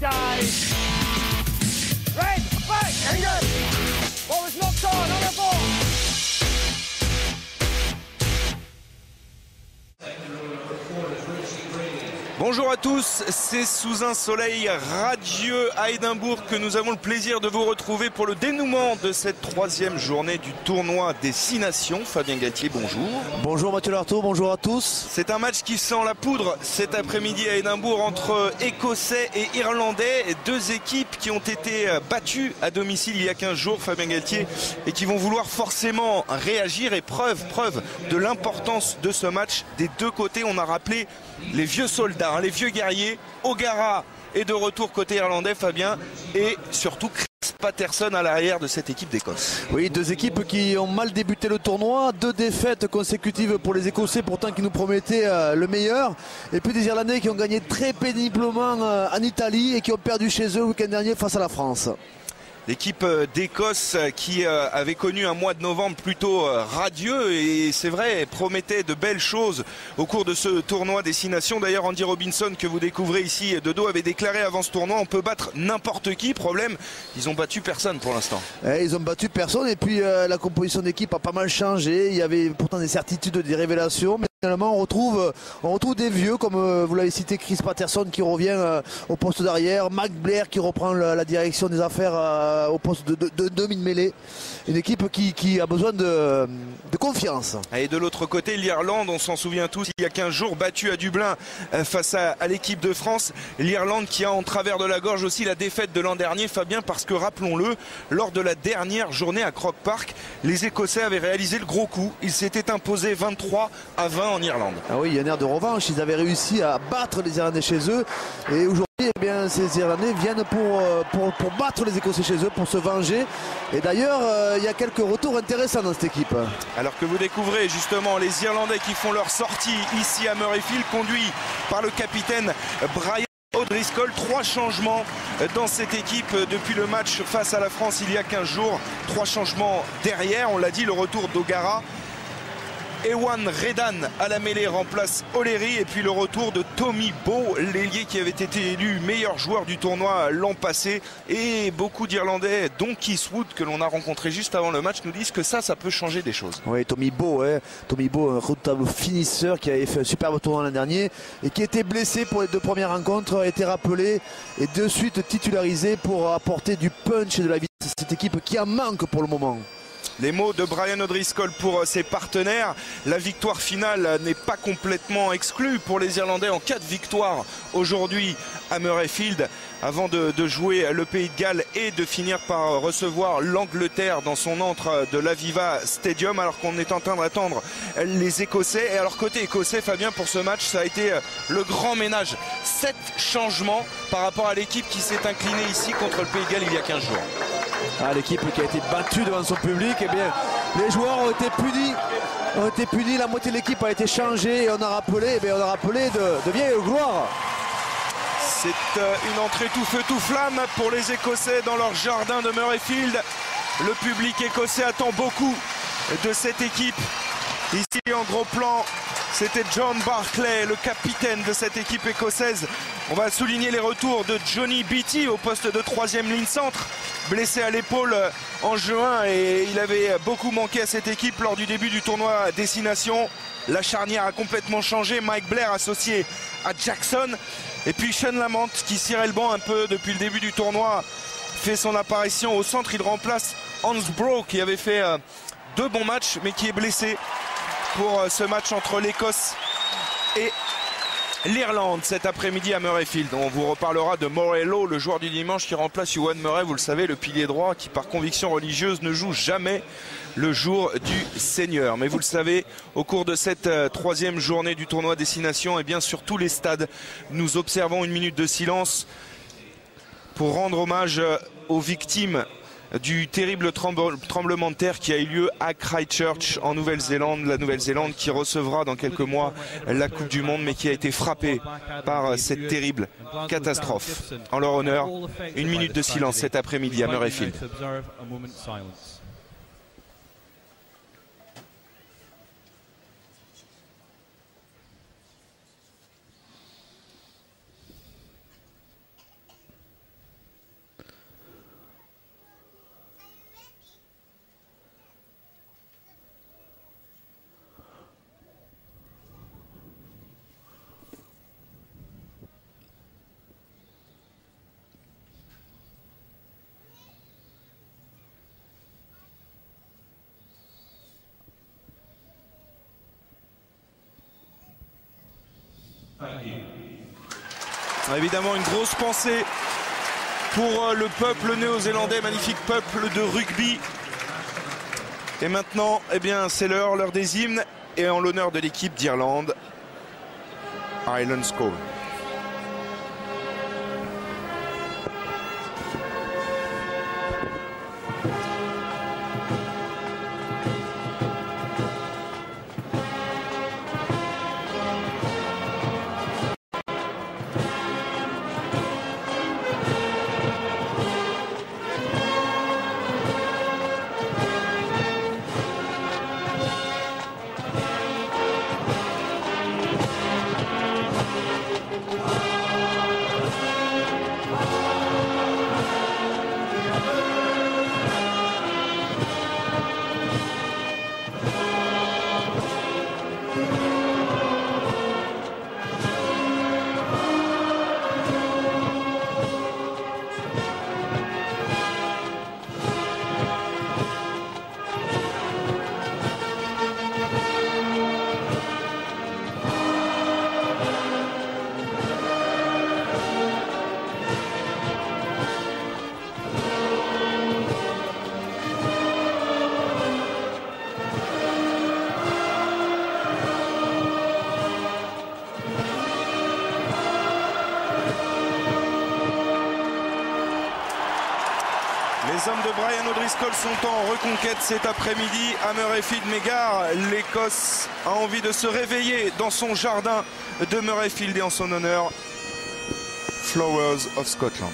dive. Red, back, engage. Ball is knocked on the ball. Bonjour à tous, c'est sous un soleil radieux à Édimbourg que nous avons le plaisir de vous retrouver pour le dénouement de cette troisième journée du tournoi des 6 nations. Fabien Galtier, bonjour. Bonjour Mathieu Lartaud, bonjour à tous. C'est un match qui sent la poudre cet après-midi à Édimbourg entre Écossais et Irlandais, deux équipes qui ont été battues à domicile il y a 15 jours, Fabien Galtier, et qui vont vouloir forcément réagir. Et preuve de l'importance de ce match des deux côtés. On a rappelé les vieux soldats, les vieux guerriers. O'Gara est de retour côté irlandais, Fabien, et surtout Chris Patterson à l'arrière de cette équipe d'Écosse. Oui, deux équipes qui ont mal débuté le tournoi, deux défaites consécutives pour les Écossais, pourtant qui nous promettaient le meilleur, et puis des Irlandais qui ont gagné très péniblement en Italie et qui ont perdu chez eux le week-end dernier face à la France. L'équipe d'Écosse qui avait connu un mois de novembre plutôt radieux et c'est vrai promettait de belles choses au cours de ce tournoi des 6 nations. D'ailleurs Andy Robinson que vous découvrez ici de dos avait déclaré avant ce tournoi on peut battre n'importe qui. Problème, ils ont battu personne pour l'instant. Ils ont battu personne et puis la composition d'équipe a pas mal changé. Il y avait pourtant des certitudes, des révélations, mais finalement on retrouve des vieux comme vous l'avez cité, Chris Patterson qui revient au poste d'arrière, Mac Blair qui reprend la direction des affaires au poste de demi-mêlée. Une équipe qui a besoin de confiance. Et de l'autre côté, l'Irlande, on s'en souvient tous, il y a 15 jours, battue à Dublin face à l'équipe de France. L'Irlande qui a en travers de la gorge aussi la défaite de l'an dernier, Fabien, parce que rappelons-le, lors de la dernière journée à Croke Park, les Écossais avaient réalisé le gros coup. Ils s'étaient imposés 23-20 en Irlande. Ah oui, il y a un air de revanche. Ils avaient réussi à battre les Irlandais chez eux. Et aujourd'hui, eh bien, ces Irlandais viennent pour battre les Écossais chez eux, pour se venger. Et d'ailleurs, il y a quelques retours intéressants dans cette équipe. Alors que vous découvrez justement les Irlandais qui font leur sortie ici à Murrayfield, conduits par le capitaine Brian O'Driscoll. 3 changements dans cette équipe depuis le match face à la France il y a 15 jours. 3 changements derrière, on l'a dit, le retour d'O'Gara. Ewan Redan à la mêlée remplace O'Leary et puis le retour de Tommy Bowe, l'ailier qui avait été élu meilleur joueur du tournoi l'an passé. Et beaucoup d'Irlandais, dont Keith Wood que l'on a rencontré juste avant le match, nous disent que ça peut changer des choses. Oui, Tommy Bowe, un redoutable finisseur qui avait fait un superbe tournoi l'an dernier et qui était blessé pour les 2 premières rencontres, a été rappelé et de suite titularisé pour apporter du punch et de la vitesse à cette équipe qui en manque pour le moment. Les mots de Brian O'Driscoll pour ses partenaires. La victoire finale n'est pas complètement exclue pour les Irlandais en cas de victoire aujourd'hui à Murrayfield avant de jouer le Pays de Galles et de finir par recevoir l'Angleterre dans son antre de l'Aviva Stadium, alors qu'on est en train d'attendre les Écossais. Et alors côté écossais, Fabien, pour ce match ça a été le grand ménage. 7 changements par rapport à l'équipe qui s'est inclinée ici contre le Pays de Galles il y a 15 jours. L'équipe qui a été battue devant son public, eh bien, les joueurs ont été punis, la moitié de l'équipe a été changée et on a rappelé de vieilles gloires. C'est une entrée tout feu tout flamme pour les Écossais dans leur jardin de Murrayfield. Le public écossais attend beaucoup de cette équipe. Ici en gros plan, c'était John Barclay, le capitaine de cette équipe écossaise. On va souligner les retours de Johnny Beattie au poste de 3e ligne centre, blessé à l'épaule en juin et il avait beaucoup manqué à cette équipe lors du début du tournoi Destination. La charnière a complètement changé, Mike Blair associé à Jackson. Et puis Sean Lamont qui cirait le banc un peu depuis le début du tournoi fait son apparition au centre. Il remplace Hans Brough qui avait fait 2 bons matchs mais qui est blessé pour ce match entre l'Écosse et l'Irlande cet après-midi à Murrayfield. On vous reparlera de Morello, le joueur du dimanche qui remplace Ewan Murray, vous le savez, le pilier droit qui par conviction religieuse ne joue jamais le jour du Seigneur. Mais vous le savez, au cours de cette 3e journée du tournoi Destination, et bien sur tous les stades, nous observons une minute de silence pour rendre hommage aux victimes du terrible tremblement de terre qui a eu lieu à Christchurch en Nouvelle-Zélande. La Nouvelle-Zélande qui recevra dans quelques mois la Coupe du Monde mais qui a été frappée par cette terrible catastrophe. En leur honneur, une minute de silence cet après-midi à Murrayfield. Évidemment, une grosse pensée pour le peuple néo-zélandais, magnifique peuple de rugby. Et maintenant, eh bien, c'est l'heure des hymnes et en l'honneur de l'équipe d'Irlande, Highland School. Les hommes de Brian O'Driscoll sont en reconquête cet après-midi à Murrayfield. Mais gare, l'Écosse a envie de se réveiller dans son jardin de Murrayfield et en son honneur, Flowers of Scotland.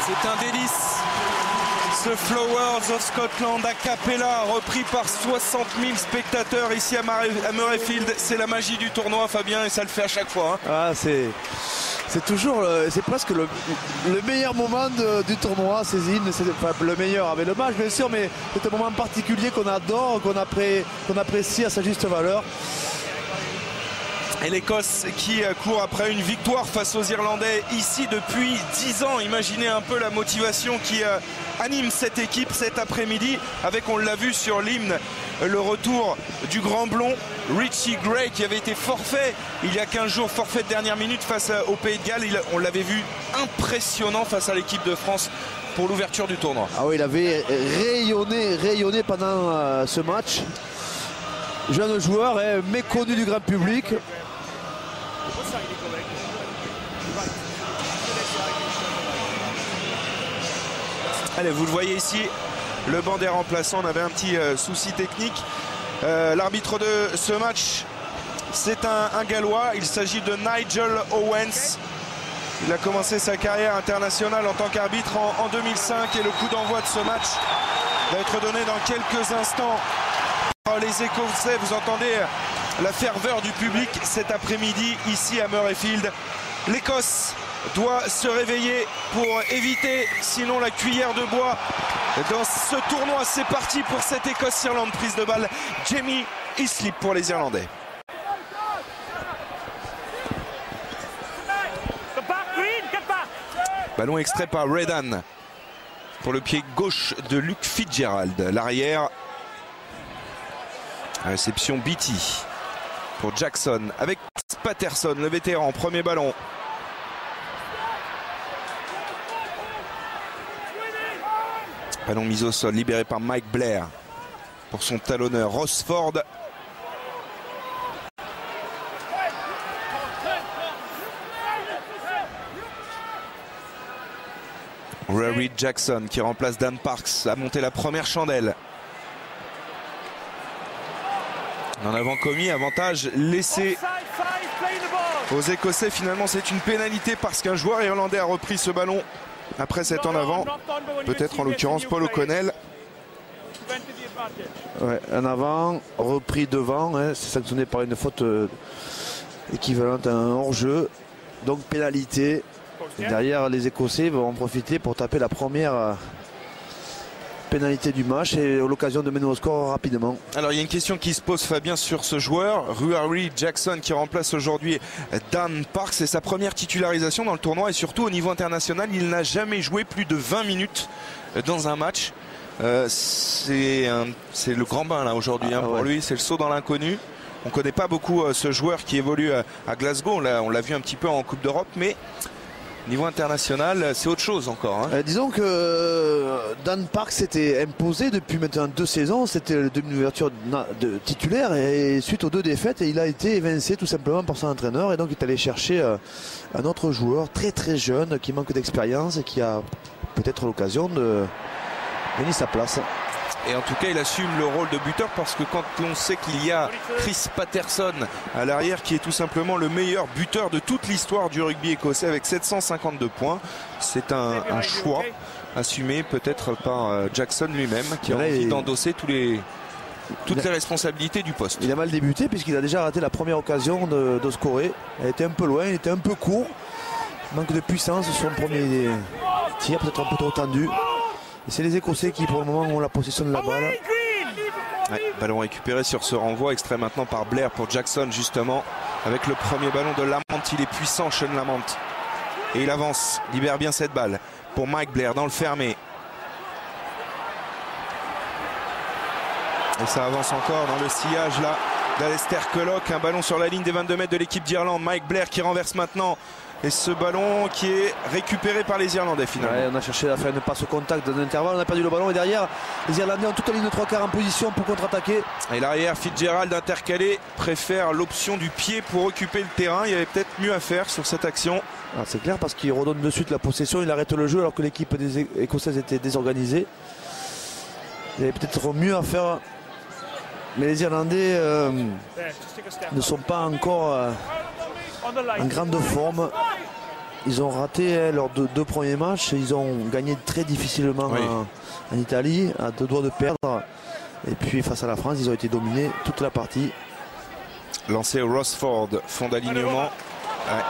C'est un délice, ce Flowers of Scotland a cappella, repris par 60 000 spectateurs ici à Murrayfield. C'est la magie du tournoi, Fabien, et ça le fait à chaque fois. Hein. Ah, c'est toujours, c'est presque le meilleur moment du tournoi, ces hymnes. C'est enfin, le meilleur avec le match, bien sûr, mais c'est un moment particulier qu'on adore, qu'on apprécie à sa juste valeur. Et l'Écosse qui court après une victoire face aux Irlandais ici depuis 10 ans. Imaginez un peu la motivation qui anime cette équipe cet après-midi avec, on l'a vu sur l'hymne, le retour du grand blond Richie Gray qui avait été forfait il y a 15 jours, forfait de dernière minute face au Pays de Galles. On l'avait vu impressionnant face à l'équipe de France pour l'ouverture du tournoi. Ah oui, il avait rayonné pendant ce match. Jeune joueur, méconnu du grand public. Allez, vous le voyez ici, le banc des remplaçants. On avait un petit souci technique. L'arbitre de ce match, c'est un Gallois. Il s'agit de Nigel Owens. Il a commencé sa carrière internationale en tant qu'arbitre en 2005. Et le coup d'envoi de ce match va être donné dans quelques instants par les Écossais. Vous entendez la ferveur du public cet après-midi ici à Murrayfield. L'Écosse doit se réveiller pour éviter sinon la cuillère de bois dans ce tournoi. C'est parti pour cette Écosse-Irlande. Prise de balle, Jamie Islip pour les Irlandais. Ballon extrait par Redan pour le pied gauche de Luke Fitzgerald. L'arrière, réception Beattie pour Jackson avec Patterson, le vétéran, premier ballon. Ballon mis au sol, libéré par Mike Blair pour son talonneur Rossford. Rory Jackson qui remplace Dan Parks a monté la première chandelle. En avant commis, avantage laissé aux Écossais. Finalement c'est une pénalité parce qu'un joueur irlandais a repris ce ballon après cet en avant. Peut-être en l'occurrence Paul O'Connell. Ouais, en avant, repris devant, hein, c'est sanctionné par une faute équivalente à un hors-jeu. Donc pénalité. Et derrière, les Écossais vont en profiter pour taper la première pénalité du match et l'occasion de mener au score rapidement. Alors il y a une question qui se pose, Fabien, sur ce joueur, Rory Jackson, qui remplace aujourd'hui Dan Parks. C'est sa première titularisation dans le tournoi et surtout au niveau international, il n'a jamais joué plus de 20 minutes dans un match. C'est le grand bain là aujourd'hui, hein, pour lui, c'est le saut dans l'inconnu. On ne connaît pas beaucoup ce joueur qui évolue à Glasgow, on l'a vu un petit peu en Coupe d'Europe, mais niveau international, c'est autre chose encore. Hein. Disons que Dan Parks s'était imposé depuis maintenant 2 saisons. C'était le demi-ouverture de titulaire et suite aux 2 défaites, il a été évincé tout simplement par son entraîneur. Et donc il est allé chercher un autre joueur très très jeune qui manque d'expérience et qui a peut-être l'occasion de gagner sa place. Et en tout cas, il assume le rôle de buteur parce que quand on sait qu'il y a Chris Patterson à l'arrière qui est tout simplement le meilleur buteur de toute l'histoire du rugby écossais avec 752 points, c'est un choix assumé peut-être par Jackson lui-même qui a envie d'endosser toutes les responsabilités du poste. Il a mal débuté puisqu'il a déjà raté la première occasion de scorer. Elle était un peu loin, il était un peu court. Manque de puissance sur le premier tir, peut-être un peu trop tendu. C'est les Écossais qui pour le moment ont la possession de la balle. Ouais, ballon récupéré sur ce renvoi, extrait maintenant par Blair pour Jackson justement. Avec le premier ballon de Lamont, il est puissant Sean Lamont. Et il avance, libère bien cette balle pour Mike Blair dans le fermé. Et ça avance encore dans le sillage là d'Alistair Culloch. Un ballon sur la ligne des 22 mètres de l'équipe d'Irlande. Mike Blair qui renverse maintenant. Et ce ballon qui est récupéré par les Irlandais finalement. Ouais, on a cherché à faire une passe au contact d'un intervalle, on a perdu le ballon et derrière les Irlandais ont toute la ligne de 3/4 en position pour contre-attaquer. Et l'arrière Fitzgerald intercalé préfère l'option du pied pour occuper le terrain. Il y avait peut-être mieux à faire sur cette action. Ah, c'est clair parce qu'il redonne de suite la possession, il arrête le jeu alors que l'équipe des Écossaises était désorganisée. Il y avait peut-être mieux à faire. Mais les Irlandais ne sont pas encore en grande forme. Ils ont raté leurs 2 premiers matchs. Ils ont gagné très difficilement en Italie, à 2 doigts de perdre. Et puis face à la France, ils ont été dominés toute la partie. Lancé au Rossford, fond d'alignement. Ouais,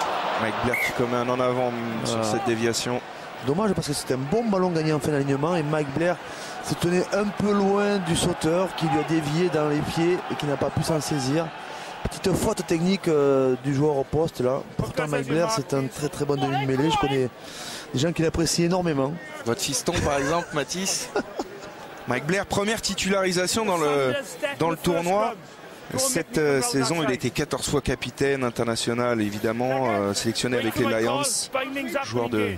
Mike Blair qui commet un en avant sur cette déviation. Dommage parce que c'était un bon ballon gagné en fin d'alignement. Et Mike Blair se tenait un peu loin du sauteur qui lui a dévié dans les pieds et qui n'a pas pu s'en saisir. Petite faute technique du joueur au poste là. Pourtant Mike Blair c'est un très très bon demi-mêlée. Je connais des gens qui l'apprécient énormément. Votre fiston par exemple, Mathis. Mike Blair, première titularisation dans le tournoi. Cette saison il a été 14 fois capitaine international évidemment, sélectionné avec les Lions. Joueur de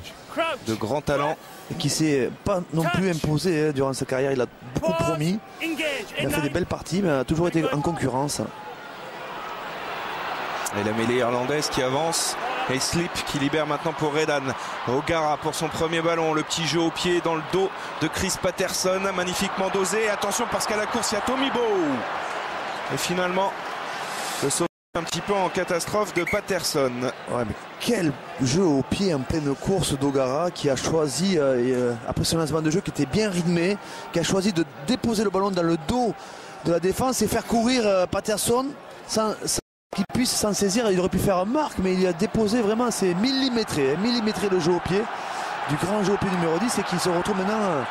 grand talent. Et qui s'est pas non plus imposé durant sa carrière. Il a beaucoup promis. Il a fait des belles parties mais a toujours été en concurrence. Et la mêlée irlandaise qui avance. Et Slip qui libère maintenant pour Redan. O'Gara pour son premier ballon. Le petit jeu au pied dans le dos de Chris Patterson. Magnifiquement dosé. Attention parce qu'à la course il y a Tommy Bowe. Et finalement le saut un petit peu en catastrophe de Patterson. Ouais, mais quel jeu au pied en pleine course d'O'Gara qui a choisi, après son lancement de jeu qui était bien rythmé, qui a choisi de déposer le ballon dans le dos de la défense et faire courir Patterson sans qu'il puisse s'en saisir. Il aurait pu faire un marque mais il a déposé vraiment, c'est millimétré le jeu au pied du grand jeu au pied numéro 10 et qui se retrouve maintenant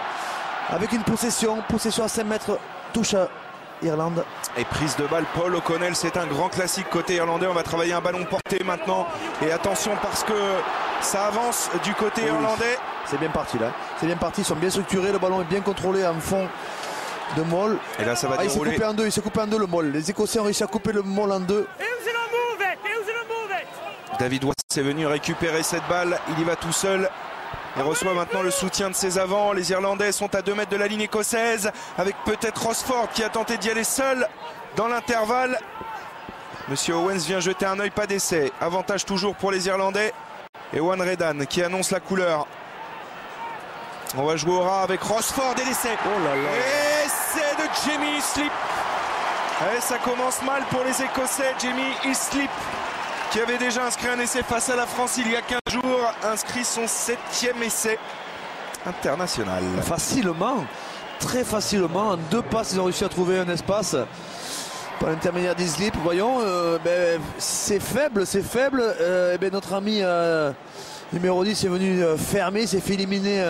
avec une possession à 5 mètres, touche à Irlande. Et prise de balle Paul O'Connell, c'est un grand classique côté irlandais. On va travailler un ballon porté maintenant et attention parce que ça avance du côté irlandais. C'est bien parti là, c'est bien parti, ils sont bien structurés, le ballon est bien contrôlé en fond de Moll. Et là ça va dérouler. Il s'est coupé en deux le Moll. Les Écossais ont réussi à couper le Moll en 2. David Watts est venu récupérer cette balle. Il y va tout seul. Il reçoit maintenant le soutien de ses avants. Les Irlandais sont à 2 mètres de la ligne écossaise, avec peut-être Rosford qui a tenté d'y aller seul dans l'intervalle. Monsieur Owens vient jeter un œil, pas d'essai. Avantage toujours pour les Irlandais. Et Juan Redan qui annonce la couleur. On va jouer au ras avec Rosford et l'essai. Oh là là. Essai de Jamie Islip. Et ça commence mal pour les Écossais. Jamie Islip, qui avait déjà inscrit un essai face à la France il y a 15 jours, inscrit son 7e essai international. Facilement, très facilement, en 2 passes, ils ont réussi à trouver un espace par l'intermédiaire d'Islip. Voyons, c'est faible, c'est faible. Notre ami numéro 10 est venu fermer, s'est fait éliminer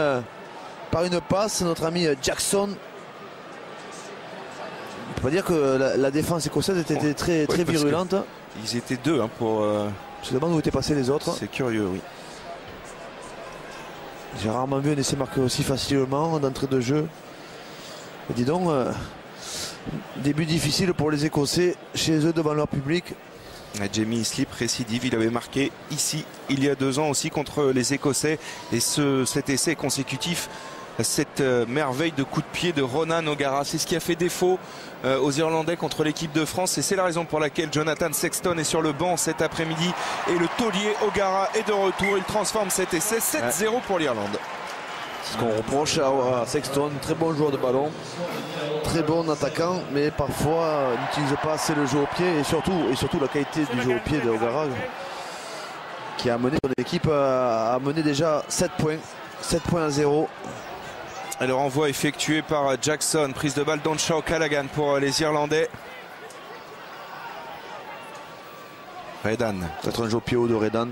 par une passe. Notre ami Jackson. On peut pas dire que la défense écossaise était très virulente. Ils étaient 2 pour... Je me demande où étaient passés les autres. C'est curieux, oui. J'ai rarement vu un essai marqué aussi facilement d'entrée de jeu. Et dis donc, début difficile pour les Écossais chez eux devant leur public. Jamie Islip récidive, il avait marqué ici il y a 2 ans aussi contre les Écossais. Et cet essai consécutif, cette merveille de coup de pied de Ronan O'Gara, c'est ce qui a fait défaut aux Irlandais contre l'équipe de France, et c'est la raison pour laquelle Jonathan Sexton est sur le banc cet après-midi et le taulier O'Gara est de retour. Il transforme cet essai. 7-0 pour l'Irlande. C'est ce qu'on reproche à Sexton, très bon joueur de ballon, très bon attaquant, mais parfois n'utilise pas assez le jeu au pied, et surtout la qualité du jeu au pied de O'Gara, qui a amené son équipe à mener déjà 7 points à 0. Le renvoi effectué par Jackson, prise de balle d'Onshaw Callaghan pour les Irlandais. Redan. Peut-être un jeu au pied haut de Redan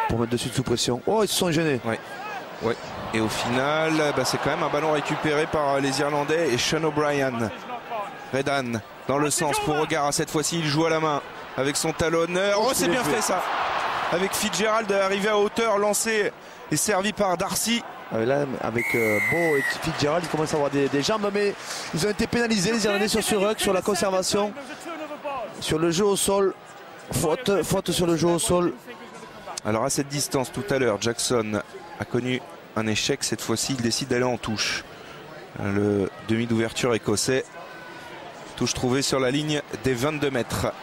pour mettre de suite sous pression. Oh, ils se sont gênés. Ouais. Et au final, c'est quand même un ballon récupéré par les Irlandais et Sean O'Brien. Redan dans le sens pour O'Gara. Cette fois-ci, il joue à la main avec son talonneur. Oh, c'est bien fait ça. Avec Fitzgerald arrivé à hauteur, lancé et servi par Darcy. Là, avec Beau et Fitzgerald, ils commencent à avoir des jambes, mais ils ont été pénalisés, les Irlandais, sur ce ruck, sur la conservation, sur le jeu au sol. Faute sur le jeu au sol. Alors à cette distance, tout à l'heure, Jackson a connu un échec. Cette fois-ci, il décide d'aller en touche. Le demi d'ouverture écossais. Touche trouvée sur la ligne des 22 mètres.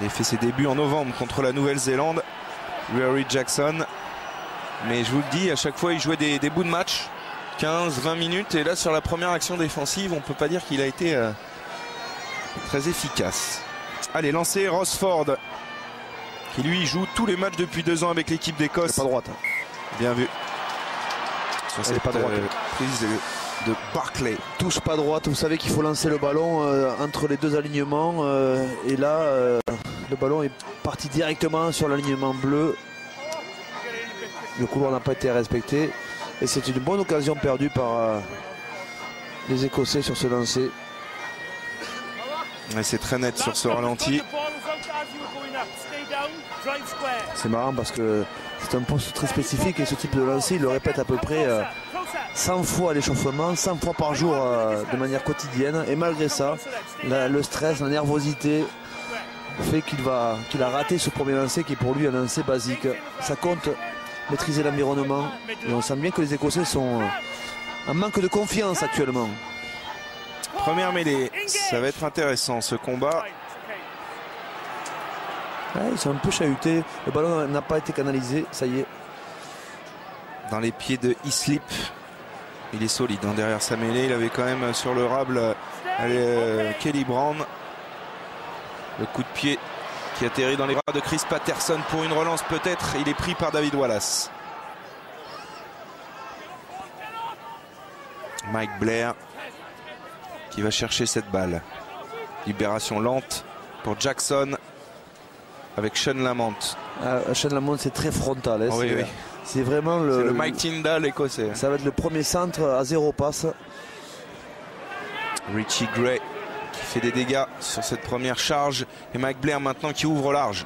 Il a fait ses débuts en novembre contre la Nouvelle-Zélande, Rory Jackson. Mais je vous le dis, à chaque fois il jouait des bouts de match, 15-20 minutes. Et là sur la première action défensive, on ne peut pas dire qu'il a été très efficace. Allez, lancé Rosford, qui lui joue tous les matchs depuis 2 ans avec l'équipe d'Écosse. Pas droite. Bien vu. Sur cette pas droite. prise de Barclay. Touche pas droite, vous savez qu'il faut lancer le ballon entre les 2 alignements. Et là, le ballon est parti directement sur l'alignement bleu. Le couloir n'a pas été respecté. Et c'est une bonne occasion perdue par les Écossais sur ce lancer. C'est très net sur ce ralenti. C'est marrant parce que c'est un poste très spécifique et ce type de lancer, il le répète à peu près 100 fois à l'échauffement, 100 fois par jour de manière quotidienne. Et malgré ça, le stress, la nervosité fait qu'il a raté ce premier lancer qui est pour lui un lancer basique. Ça compte maîtriser l'environnement et on sent bien que les Écossais sont en manque de confiance actuellement. Première mêlée, ça va être intéressant ce combat. Ouais, ils sont un peu chahutés, le ballon n'a pas été canalisé, ça y est. Dans les pieds de Islip, il est solide derrière sa mêlée. Il avait quand même sur le rable Kelly Brown. Le coup de pied qui atterrit dans les bras de Chris Patterson pour une relance peut-être. Il est pris par David Wallace. Mike Blair qui va chercher cette balle. Libération lente pour Jackson avec Sean Lamont. Sean Lamont, c'est très frontal. Hein, oui. C'est vraiment le Mike Tyndall écossais. Ça va être le premier centre à 0 passe. Richie Gray qui fait des dégâts sur cette première charge. Et Mike Blair maintenant qui ouvre large.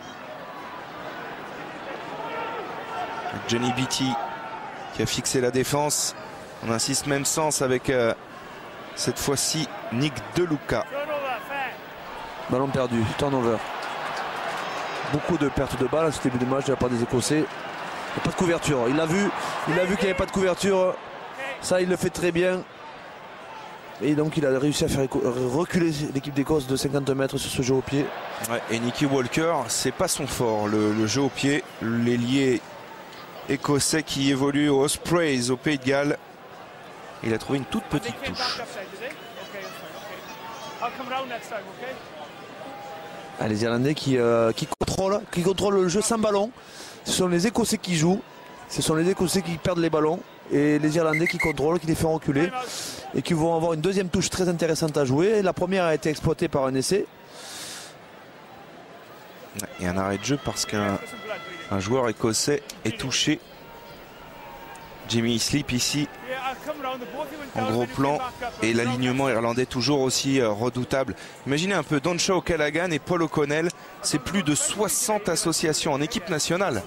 Johnny Beattie qui a fixé la défense. On insiste même sens avec cette fois-ci Nick DeLuca. Ballon perdu, turnover. Beaucoup de pertes de balles à ce début de match de la part des Écossais. Il n'y a pas de couverture. Il a vu qu'il n'y avait pas de couverture. Ça, il le fait très bien. Et donc, il a réussi à faire reculer l'équipe d'Écosse de 50 mètres sur ce jeu au pied. Ouais, et Nicky Walker, c'est pas son fort, le jeu au pied. L'ailier écossais qui évolue au Ospreys, au Pays de Galles. Il a trouvé une toute petite touche. Ah, les Irlandais qui contrôlent le jeu sans ballon. Ce sont les Écossais qui jouent. Ce sont les Écossais qui perdent les ballons. Et les Irlandais qui contrôlent, qui les font reculer. Et qui vont avoir une deuxième touche très intéressante à jouer. La première a été exploitée par un essai. Et un arrêt de jeu parce qu'un joueur écossais est touché. Jimmy Sleep ici en gros plan, et l'alignement irlandais toujours aussi redoutable. Imaginez un peu Doncha O'Callaghan et Paul O'Connell, c'est plus de 60 associations en équipe nationale.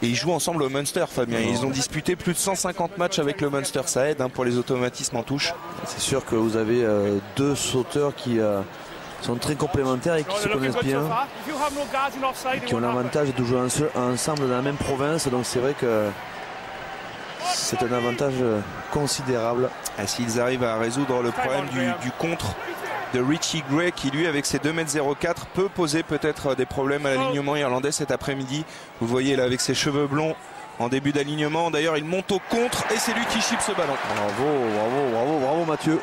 Et ils jouent ensemble au Munster, Fabien. Ils ont disputé plus de 150 matchs avec le Munster, ça aide pour les automatismes en touche. C'est sûr que vous avez deux sauteurs qui sont très complémentaires et qui se connaissent bien, et qui ont l'avantage de jouer ensemble dans la même province, donc c'est vrai que c'est un avantage considérable. S'ils arrivent à résoudre le problème du contre de Richie Gray, qui lui avec ses 2,04 m peut poser peut-être des problèmes à l'alignement irlandais cet après-midi. Vous voyez là avec ses cheveux blonds en début d'alignement. D'ailleurs il monte au contre et c'est lui qui chipe ce ballon. Bravo Mathieu.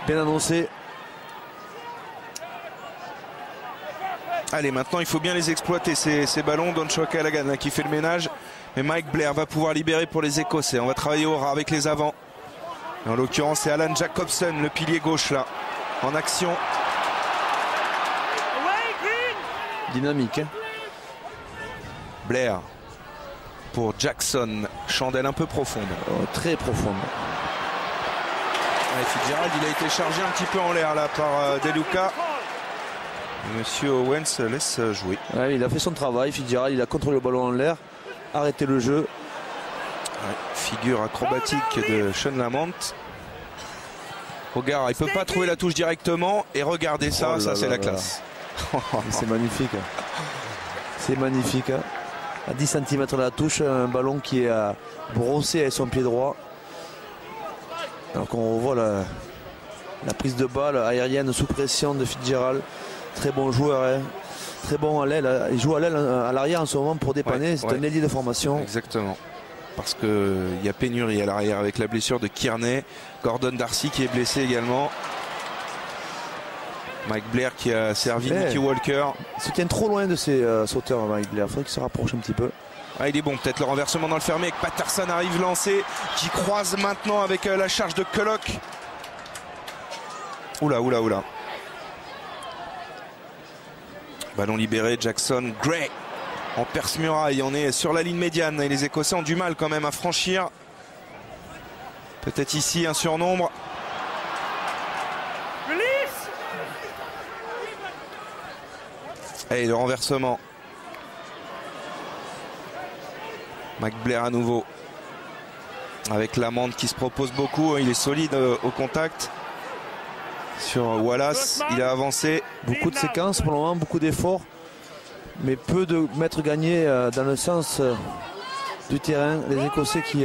Bien annoncé. Allez, maintenant il faut bien les exploiter ces ballons. Doncha O'Callaghan qui fait le ménage. Mais Mike Blair va pouvoir libérer pour les Écossais. On va travailler au ras avec les avants. Et en l'occurrence, c'est Alan Jacobson, le pilier gauche là, en action. Dynamique. Hein. Blair pour Jackson. Chandelle un peu profonde. Très profonde. Ouais, Fitzgerald, il a été chargé un petit peu en l'air là par Deluca. Monsieur Owens laisse jouer. Ouais, il a fait son travail. Fitzgerald, il a contrôlé le ballon en l'air. Arrêter le jeu. Ouais, figure acrobatique de Sean Lamont. Regarde, il peut pas trouver la touche directement. Et regardez ça, ça c'est la classe. C'est magnifique. C'est magnifique. À 10 cm de la touche, un ballon qui est brossé avec son pied droit. Donc on revoit la prise de balle aérienne sous pression de Fitzgerald. Très bon joueur. Hein. Très bon à l'aile, il joue à l'aile à l'arrière en ce moment pour dépanner, c'est un ailier de formation. Exactement, parce qu'il y a pénurie à l'arrière avec la blessure de Kearney, Gordon Darcy qui est blessé également, Mike Blair qui a servi Nicky Walker. Il se tient trop loin de ses sauteurs, Mike Blair, il faudrait qu'il se rapproche un petit peu. Ah, il est bon, peut-être le renversement dans le fermé avec Patterson arrive lancé, qui croise maintenant avec la charge de Culloch. Oula. Ballon libéré, Jackson, Gray en perce-muraille. On est sur la ligne médiane et les Écossais ont du mal quand même à franchir. Peut-être ici un surnombre. Et le renversement. Mike Blair à nouveau. Avec Lamont qui se propose beaucoup. Il est solide au contact. Sur Wallace, il a avancé. Beaucoup de séquences pour le moment, beaucoup d'efforts, mais peu de mètres gagnés dans le sens du terrain. Les Écossais qui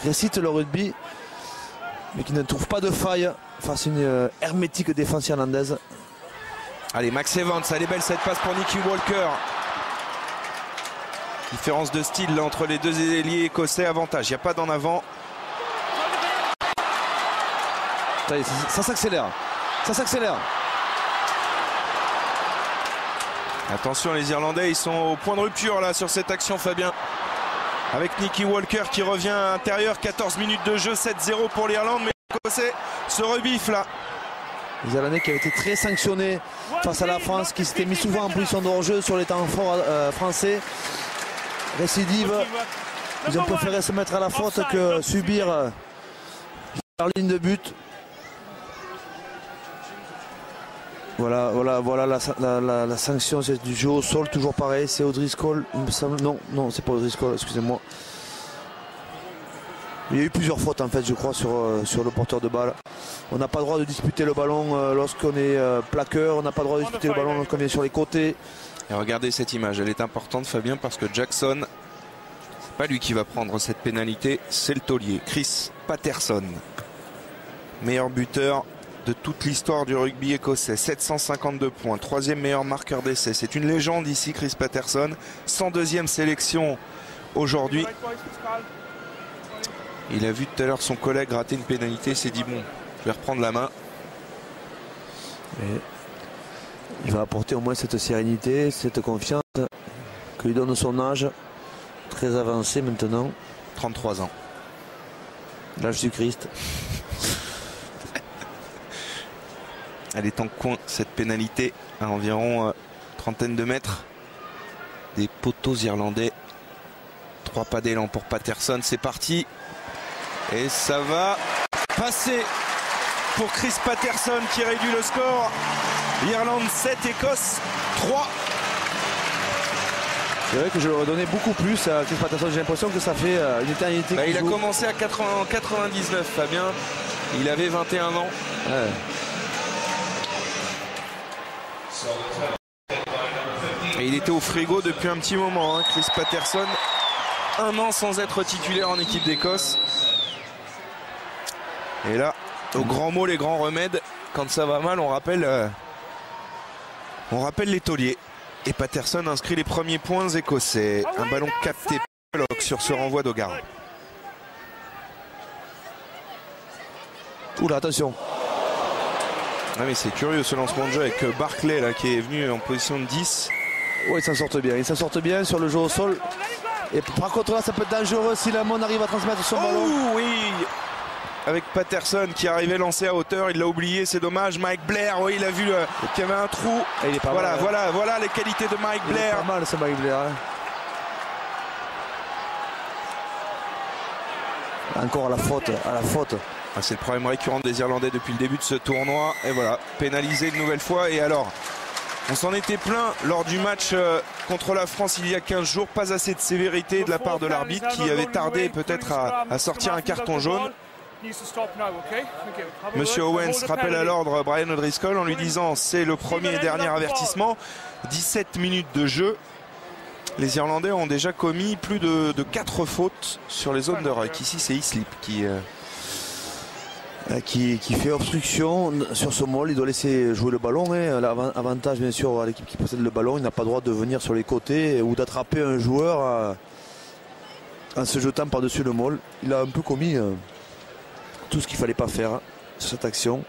récitent le rugby, mais qui ne trouvent pas de faille face à une hermétique défense irlandaise. Allez, Max Evans, elle est belle cette passe pour Nicky Walker. Différence de style là, entre les deux ailiers écossais, avantage, il n'y a pas d'en avant. Ça s'accélère. Ça s'accélère. Attention, les Irlandais, ils sont au point de rupture là sur cette action, Fabien. Avec Nicky Walker qui revient à l'intérieur, 14 minutes de jeu, 7-0 pour l'Irlande, mais les Écossais se rebiffent là. Les Irlandais qui avaient été très sanctionnés face à la France, qui s'était mis souvent en position de hors-jeu sur les temps forts français. Récidive. Ils ont préféré se mettre à la faute que subir la ligne de but. Voilà la sanction, c'est du jeu au sol, toujours pareil, c'est O'Driscoll, il me semble. Non, c'est pas O'Driscoll, excusez-moi. Il y a eu plusieurs fautes en fait, je crois, sur le porteur de balle. On n'a pas le droit de disputer le ballon lorsqu'on est plaqueur, on n'a pas le droit de disputer le ballon lorsqu'on est sur les côtés. Et regardez cette image, elle est importante, Fabien, parce que Jackson, c'est pas lui qui va prendre cette pénalité, c'est le taulier, Chris Patterson. Meilleur buteur de toute l'histoire du rugby écossais, 752 points, 3e meilleur marqueur d'essai. C'est une légende ici, Chris Patterson, 102e sélection aujourd'hui. Il a vu tout à l'heure son collègue rater une pénalité, il s'est dit bon, je vais reprendre la main. Et il va apporter au moins cette sérénité, cette confiance que lui donne son âge, très avancé maintenant. 33 ans. L'âge du Christ. Elle est en coin, cette pénalité, à environ trentaine de mètres des poteaux irlandais. 3 pas d'élan pour Patterson, c'est parti. Et ça va passer pour Chris Patterson qui réduit le score. Irlande 7, Écosse 3. C'est vrai que je leur ai donné beaucoup plus à Chris Patterson. J'ai l'impression que ça fait une éternité. Il a commencé à 99, Fabien. Il avait 21 ans. Ouais. Et il était au frigo depuis un petit moment, hein, Chris Patterson. 1 an sans être titulaire en équipe d'Écosse. Et là, aux grands mots, les grands remèdes, quand ça va mal, on rappelle les tauliers. Et Patterson inscrit les premiers points écossais. Un ballon capté par Locke sur ce renvoi d'Ogar. Oula, attention. Ah mais c'est curieux ce lancement de jeu avec Barclay là, qui est venu en position de 10. Oui, ils s'en sortent bien. Ils s'en sortent bien sur le jeu au sol. Et par contre là, ça peut être dangereux si Lamond arrive à transmettre son ballon. Oui, avec Patterson qui arrivait lancé à hauteur, il l'a oublié, c'est dommage. Mike Blair, oui, il a vu qu'il y avait un trou. Et il est pas mal, voilà les qualités de Mike Blair. Il est pas mal ce Mike Blair. Hein. Encore à la faute, Ah, c'est le problème récurrent des Irlandais depuis le début de ce tournoi. Et voilà, pénalisé une nouvelle fois. Et alors, on s'en était plaint lors du match contre la France il y a 15 jours. Pas assez de sévérité de la part de l'arbitre qui avait tardé peut-être à sortir un carton jaune. Monsieur Owens rappelle à l'ordre Brian O'Driscoll en lui disant c'est le premier et dernier avertissement. 17 minutes de jeu. Les Irlandais ont déjà commis plus de 4 fautes sur les zones de ruck. Ici c'est Islip qui fait obstruction sur ce maul. Il doit laisser jouer le ballon. Hein. L'avantage bien sûr à l'équipe qui possède le ballon. Il n'a pas le droit de venir sur les côtés ou d'attraper un joueur en se jetant par-dessus le maul. Il a un peu commis tout ce qu'il ne fallait pas faire sur cette action.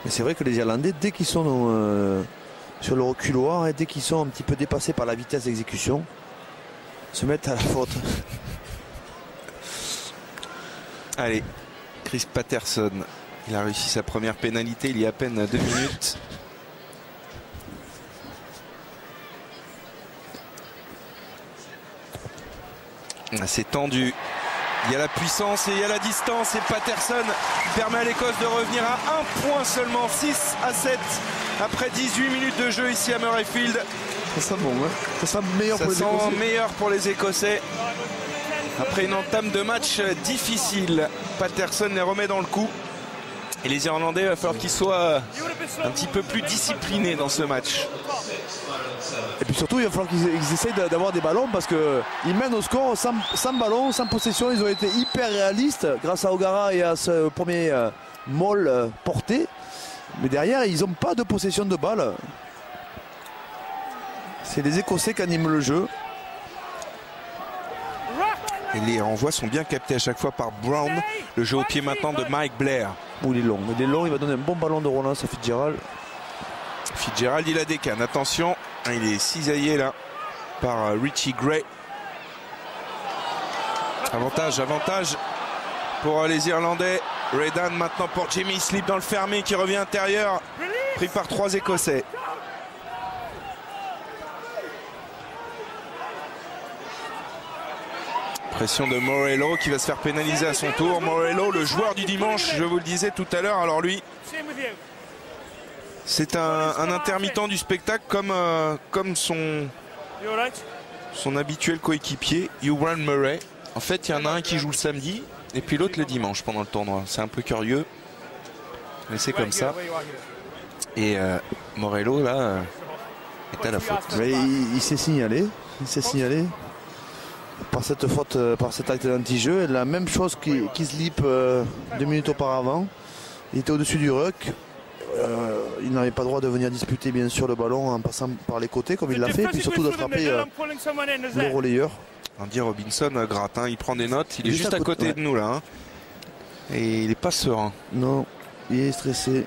Mais c'est vrai que les Irlandais, dès qu'ils sont sur le reculoir et dès qu'ils sont un petit peu dépassés par la vitesse d'exécution, se mettent à la faute. Allez, Chris Patterson, il a réussi sa première pénalité il y a à peine 2 minutes. C'est tendu. Il y a la puissance et il y a la distance. Et Patterson permet à l'Écosse de revenir à 1 point seulement. 6-7 après 18 minutes de jeu ici à Murrayfield. Ça sent bon, hein. Ça sent meilleur pour les Écossais. Ça sent meilleur pour les Écossais. Après une entame de match difficile, Patterson les remet dans le coup. Et les Irlandais, il va falloir qu'ils soient un petit peu plus disciplinés dans ce match. Et puis surtout, il va falloir qu'ils essayent d'avoir des ballons parce qu'ils mènent au score sans ballon, sans possession. Ils ont été hyper réalistes grâce à O'Gara et à ce premier maul porté. Mais derrière, ils n'ont pas de possession de balle. C'est les Écossais qui animent le jeu. Et les renvois sont bien captés à chaque fois par Brown. Le jeu au pied maintenant de Mike Blair. Il est long, il va donner un bon ballon de relance à Fitzgerald. Fitzgerald, il a des cannes, attention, il est cisaillé là par Richie Gray. Avantage pour les Irlandais. Redan maintenant pour Jimmy Islip dans le fermé qui revient intérieur, pris par 3 Écossais. Pression de Morello qui va se faire pénaliser à son tour. Morello, le joueur du dimanche, je vous le disais tout à l'heure. Alors lui, c'est un intermittent du spectacle comme son habituel coéquipier, Ewan Murray. En fait, il y en a un qui joue le samedi et puis l'autre le dimanche pendant le tournoi. C'est un peu curieux, mais c'est comme ça. Et Morello, là, est à la faute. Mais il s'est signalé. Il s'est signalé par cette faute, par cet acte d'anti-jeu. La même chose qu'Islip 2 minutes auparavant. Il était au-dessus du ruck. Il n'avait pas le droit de venir disputer bien sûr le ballon en passant par les côtés comme il l'a fait. Et puis surtout d'attraper le relayeur. Andy Robinson gratte, hein, il prend des notes. Il est juste à côté de nous là. Hein. Et il n'est pas serein. Non, il est stressé.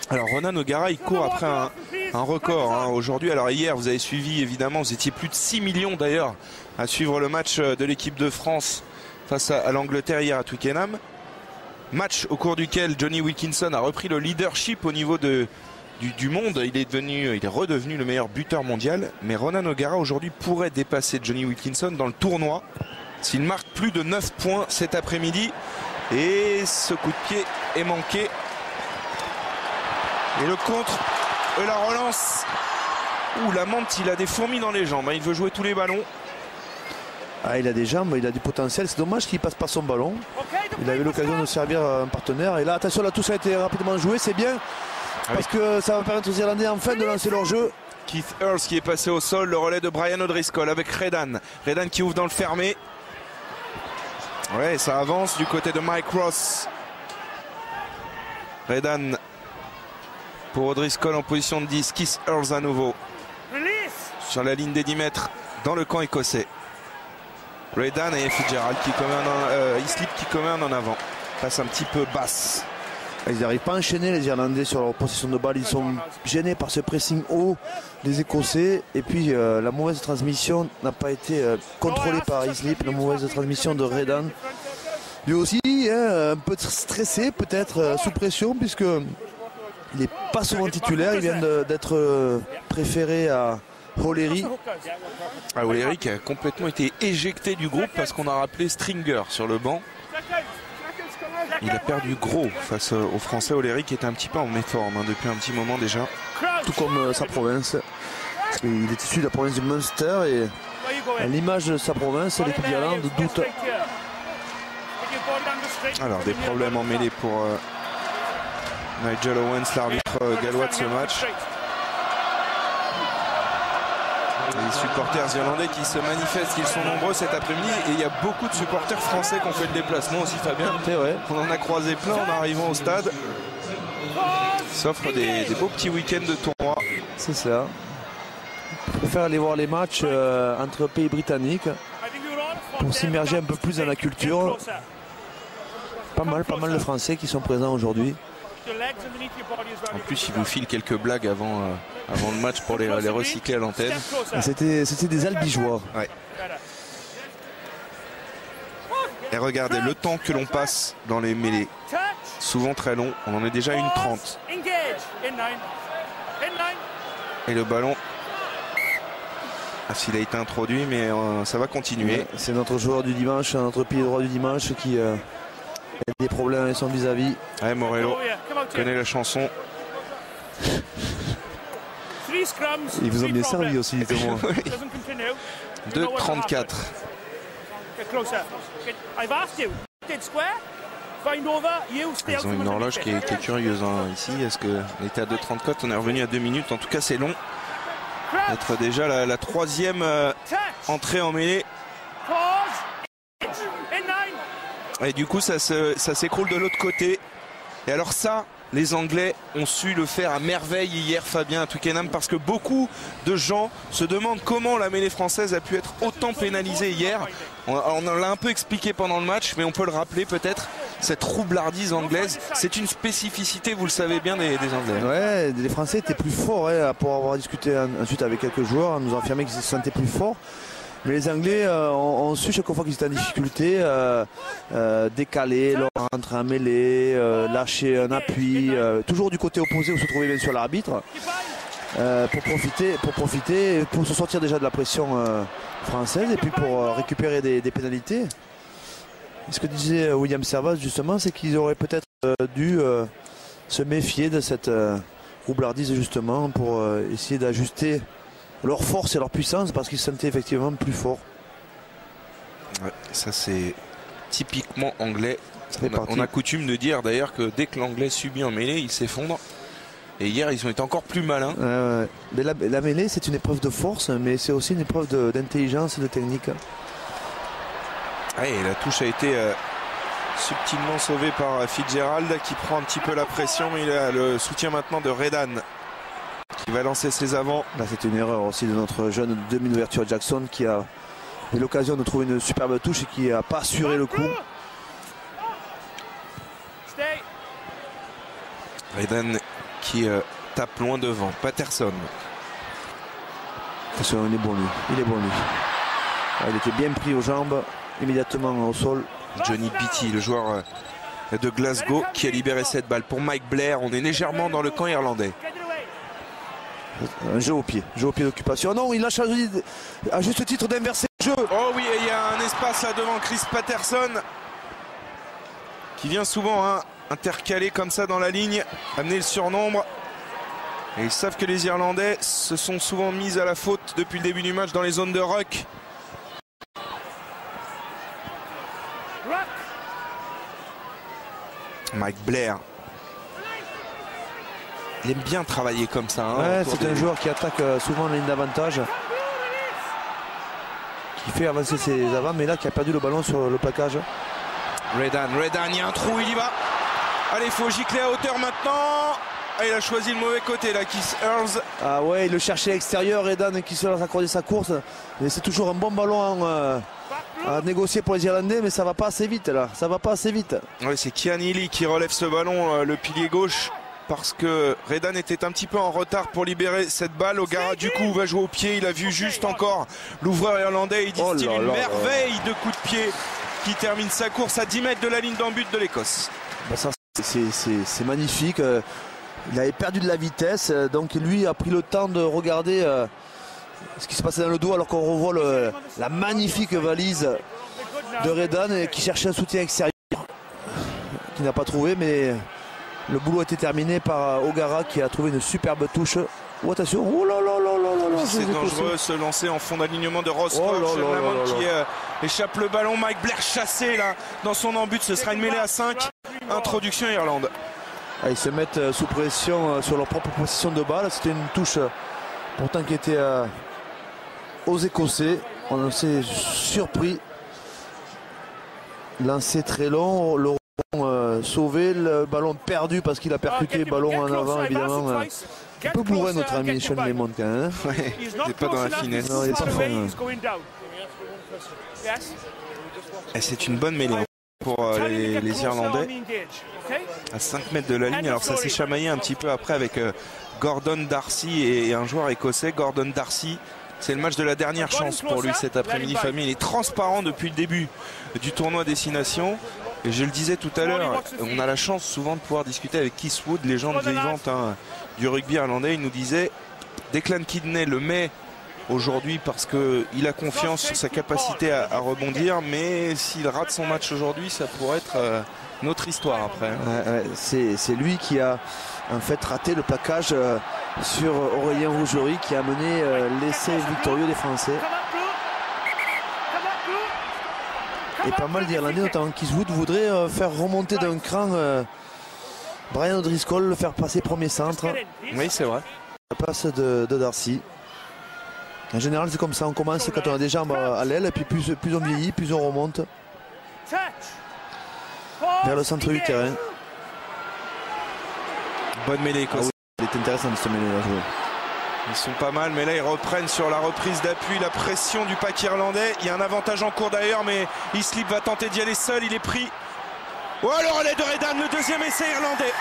Alors Ronan O'Gara, il court après un record hein, aujourd'hui. Alors hier, vous avez suivi évidemment, vous étiez plus de 6 millions d'ailleurs à suivre le match de l'équipe de France face à l'Angleterre hier à Twickenham. Match au cours duquel Johnny Wilkinson a repris le leadership au niveau du monde. Il est redevenu le meilleur buteur mondial. Mais Ronan O'Gara aujourd'hui pourrait dépasser Johnny Wilkinson dans le tournoi s'il marque plus de 9 points cet après-midi. Et ce coup de pied est manqué. Et le contre et la relance. Ouh, la menthe, il a des fourmis dans les jambes. Il veut jouer tous les ballons. Ah, il a des jambes, il a du potentiel. C'est dommage qu'il ne passe pas son ballon. Il avait l'occasion de servir un partenaire. Et là, attention, la touche a été rapidement jouée. C'est bien. Parce que ça va permettre aux Irlandais enfin de lancer leur jeu. Keith Earls qui est passé au sol. Le relais de Brian O'Driscoll avec Redan. Redan qui ouvre dans le fermé. Ouais, ça avance du côté de Mike Ross. Redan pour O'Driscoll en position de 10. Keith Earls à nouveau. Sur la ligne des 10 mètres dans le camp écossais. Redan et Fitzgerald qui commet Islip qui commet un en avant. Passe un petit peu basse. Ils n'arrivent pas à enchaîner les Irlandais sur leur possession de balle. Ils sont gênés par ce pressing haut des Écossais. Et puis la mauvaise transmission n'a pas été contrôlée par Islip. La mauvaise transmission de Redan. Lui aussi hein, un peu stressé peut-être sous pression puisque il n'est pas souvent titulaire. Il vient d'être préféré à O'Leary. O'Leary qui a complètement été éjecté du groupe parce qu'on a rappelé Stringer sur le banc. Il a perdu gros face aux Français. O'Leary qui était un petit peu en méforme hein, depuis un petit moment déjà. Tout comme sa province. Il est issu de la province du Munster et à l'image de sa province, l'équipe d'Irlande doute. Alors des problèmes en mêlée pour Nigel Owens, l'arbitre gallois de ce match. Les supporters irlandais qui se manifestent, ils sont nombreux cet après-midi et il y a beaucoup de supporters français qui ont fait le déplacement aussi, Fabien. Ouais. On en a croisé plein en arrivant au stade. S'offre des beaux petits week-ends de tournoi. C'est ça. Je préfère aller voir les matchs entre pays britanniques pour s'immerger un peu plus dans la culture. Pas mal de Français qui sont présents aujourd'hui. En plus, il vous file quelques blagues avant le match pour les recycler à l'antenne. C'était des albigeois. Ouais. Et regardez le temps que l'on passe dans les mêlées. Souvent très long. On en est déjà à 1:30. Et le ballon, s'il a été introduit, mais ça va continuer. Ouais, c'est notre joueur du dimanche, notre pilier droit du dimanche qui a des problèmes avec son vis-à-vis. Ouais, Morello connaît la chanson. Ils vous ont bien servi aussi, justement. 2:34. Ils ont une horloge qui est curieuse hein, ici. Est-ce qu'on était à 2:34? On est revenu à 2 minutes. En tout cas, c'est long. Être déjà la troisième entrée en mêlée. Et du coup, ça s'écroule de l'autre côté. Et alors ça, les Anglais ont su le faire à merveille hier, Fabien, à Twickenham, parce que beaucoup de gens se demandent comment la mêlée française a pu être autant pénalisée hier. On l'a un peu expliqué pendant le match, mais on peut le rappeler peut-être. Cette roublardise anglaise, c'est une spécificité, vous le savez bien, des Anglais. Ouais, les Français étaient plus forts, hein, pour avoir discuté ensuite avec quelques joueurs, nous ont affirmé qu'ils se sentaient plus forts. Mais les Anglais ont su chaque fois qu'ils étaient en difficulté décaler leur entrée en mêlée, lâcher un appui, toujours du côté opposé où se trouvait bien sûr l'arbitre, pour profiter, pour se sortir déjà de la pression française et puis pour récupérer des pénalités. Et ce que disait William Servaz justement, c'est qu'ils auraient peut-être dû se méfier de cette roublardise justement pour essayer d'ajuster leur force et leur puissance parce qu'ils se sentaient effectivement plus forts. Ouais, ça c'est typiquement anglais. On a coutume de dire d'ailleurs que dès que l'anglais subit un mêlée, il s'effondre. Et hier, ils ont été encore plus malins. Mais la mêlée, c'est une épreuve de force, mais c'est aussi une épreuve d'intelligence et de technique. Ouais, et la touche a été subtilement sauvée par Fitzgerald qui prend un petit peu la pression, mais il a le soutien maintenant de Redan qui va lancer ses avants. Là, c'est une erreur aussi de notre jeune demi-ouverture Jackson qui a eu l'occasion de trouver une superbe touche et qui n'a pas assuré le coup. Redan qui tape loin devant. Patterson. Attention, il est bon lui. Il est bon lui. Il était bien pris aux jambes, immédiatement au sol. Johnny Beattie, le joueur de Glasgow, qui a libéré cette balle pour Mike Blair. On est légèrement dans le camp irlandais. Un jeu au pied d'occupation. Non, il a choisi à juste titre d'inverser le jeu. Oh oui, il y a un espace là devant Chris Patterson qui vient souvent intercaler comme ça dans la ligne, amener le surnombre. Et ils savent que les Irlandais se sont souvent mis à la faute depuis le début du match dans les zones de ruck. Mike Blair. Il aime bien travailler comme ça. C'est un joueur qui attaque souvent la ligne d'avantage, qui fait avancer ses avants, mais là qui a perdu le ballon sur le plaquage. Redan, il y a un trou, il y va. Allez, il faut gicler à hauteur maintenant. Il a choisi le mauvais côté là, Keith Earls. Ah ouais, il le cherchait à l'extérieur, Redan qui se laisse accorder sa course. Mais c'est toujours un bon ballon à négocier pour les Irlandais, mais ça va pas assez vite là. Ça va pas assez vite. Oui, c'est Kian Healy qui relève ce ballon, le pilier gauche, parce que Redan était un petit peu en retard pour libérer cette balle. O'Gara du coup va jouer au pied. Il a vu juste encore l'ouvreur irlandais. Il distille une merveille de coups de pied qui termine sa course à 10 mètres de la ligne d'en but de l'Écosse. Ben ça, c'est magnifique. Il avait perdu de la vitesse, donc lui a pris le temps de regarder ce qui se passait dans le dos, alors qu'on revoit la magnifique valise de Redan qui cherchait un soutien extérieur, qui n'a pas trouvé, mais le boulot a été terminé par O'Gara qui a trouvé une superbe touche. Oh attention, oh là là là là là, c'est dangereux se lancer en fond d'alignement de Ross qui échappe le ballon. Mike Blair chassé là dans son embut, ce sera une mêlée à 5. Introduction Irlande. Ils se mettent sous pression sur leur propre position de balle. C'était une touche pourtant qui était aux Écossais. On s'est surpris. Lancé très long, le rebond sauvé, le ballon perdu parce qu'il a percuté le ballon en avant évidemment. Un peu bourré notre ami Sean Lemond quand même. Ouais, il n'est pas dans la finesse. Non, il est pas fin. Et c'est une bonne mêlée pour les Irlandais à 5 mètres de la ligne. Alors ça s'est chamaillé un petit peu après avec Gordon Darcy et un joueur écossais. Gordon Darcy, c'est le match de la dernière chance pour lui cet après-midi. Famille, il est transparent depuis le début du tournoi Destination. Et je le disais tout à l'heure, on a la chance souvent de pouvoir discuter avec Keith Wood, légende vivante du rugby irlandais. Il nous disait Declan Kidney le met aujourd'hui parce qu'il a confiance sur sa capacité à rebondir, mais s'il rate son match aujourd'hui, ça pourrait être notre histoire après. C'est lui qui a en fait raté le plaquage sur Aurélien Rougerie qui a mené l'essai victorieux des Français. Et pas mal d'Irlandais, notamment Keith Wood, voudrait faire remonter d'un cran Brian O'Driscoll, le faire passer premier centre. Oui, c'est vrai. La passe de Darcy. En général, c'est comme ça, on commence quand on a des jambes à l'aile, et puis plus on vieillit, plus on remonte vers le centre du terrain. Bonne mêlée écossaise. Il est intéressant de se mêler à jouer. Ils sont pas mal, mais là ils reprennent sur la reprise d'appui, la pression du pack irlandais. Il y a un avantage en cours d'ailleurs, mais Islip va tenter d'y aller seul, il est pris. Oh, le relais de Redan, le deuxième essai irlandais.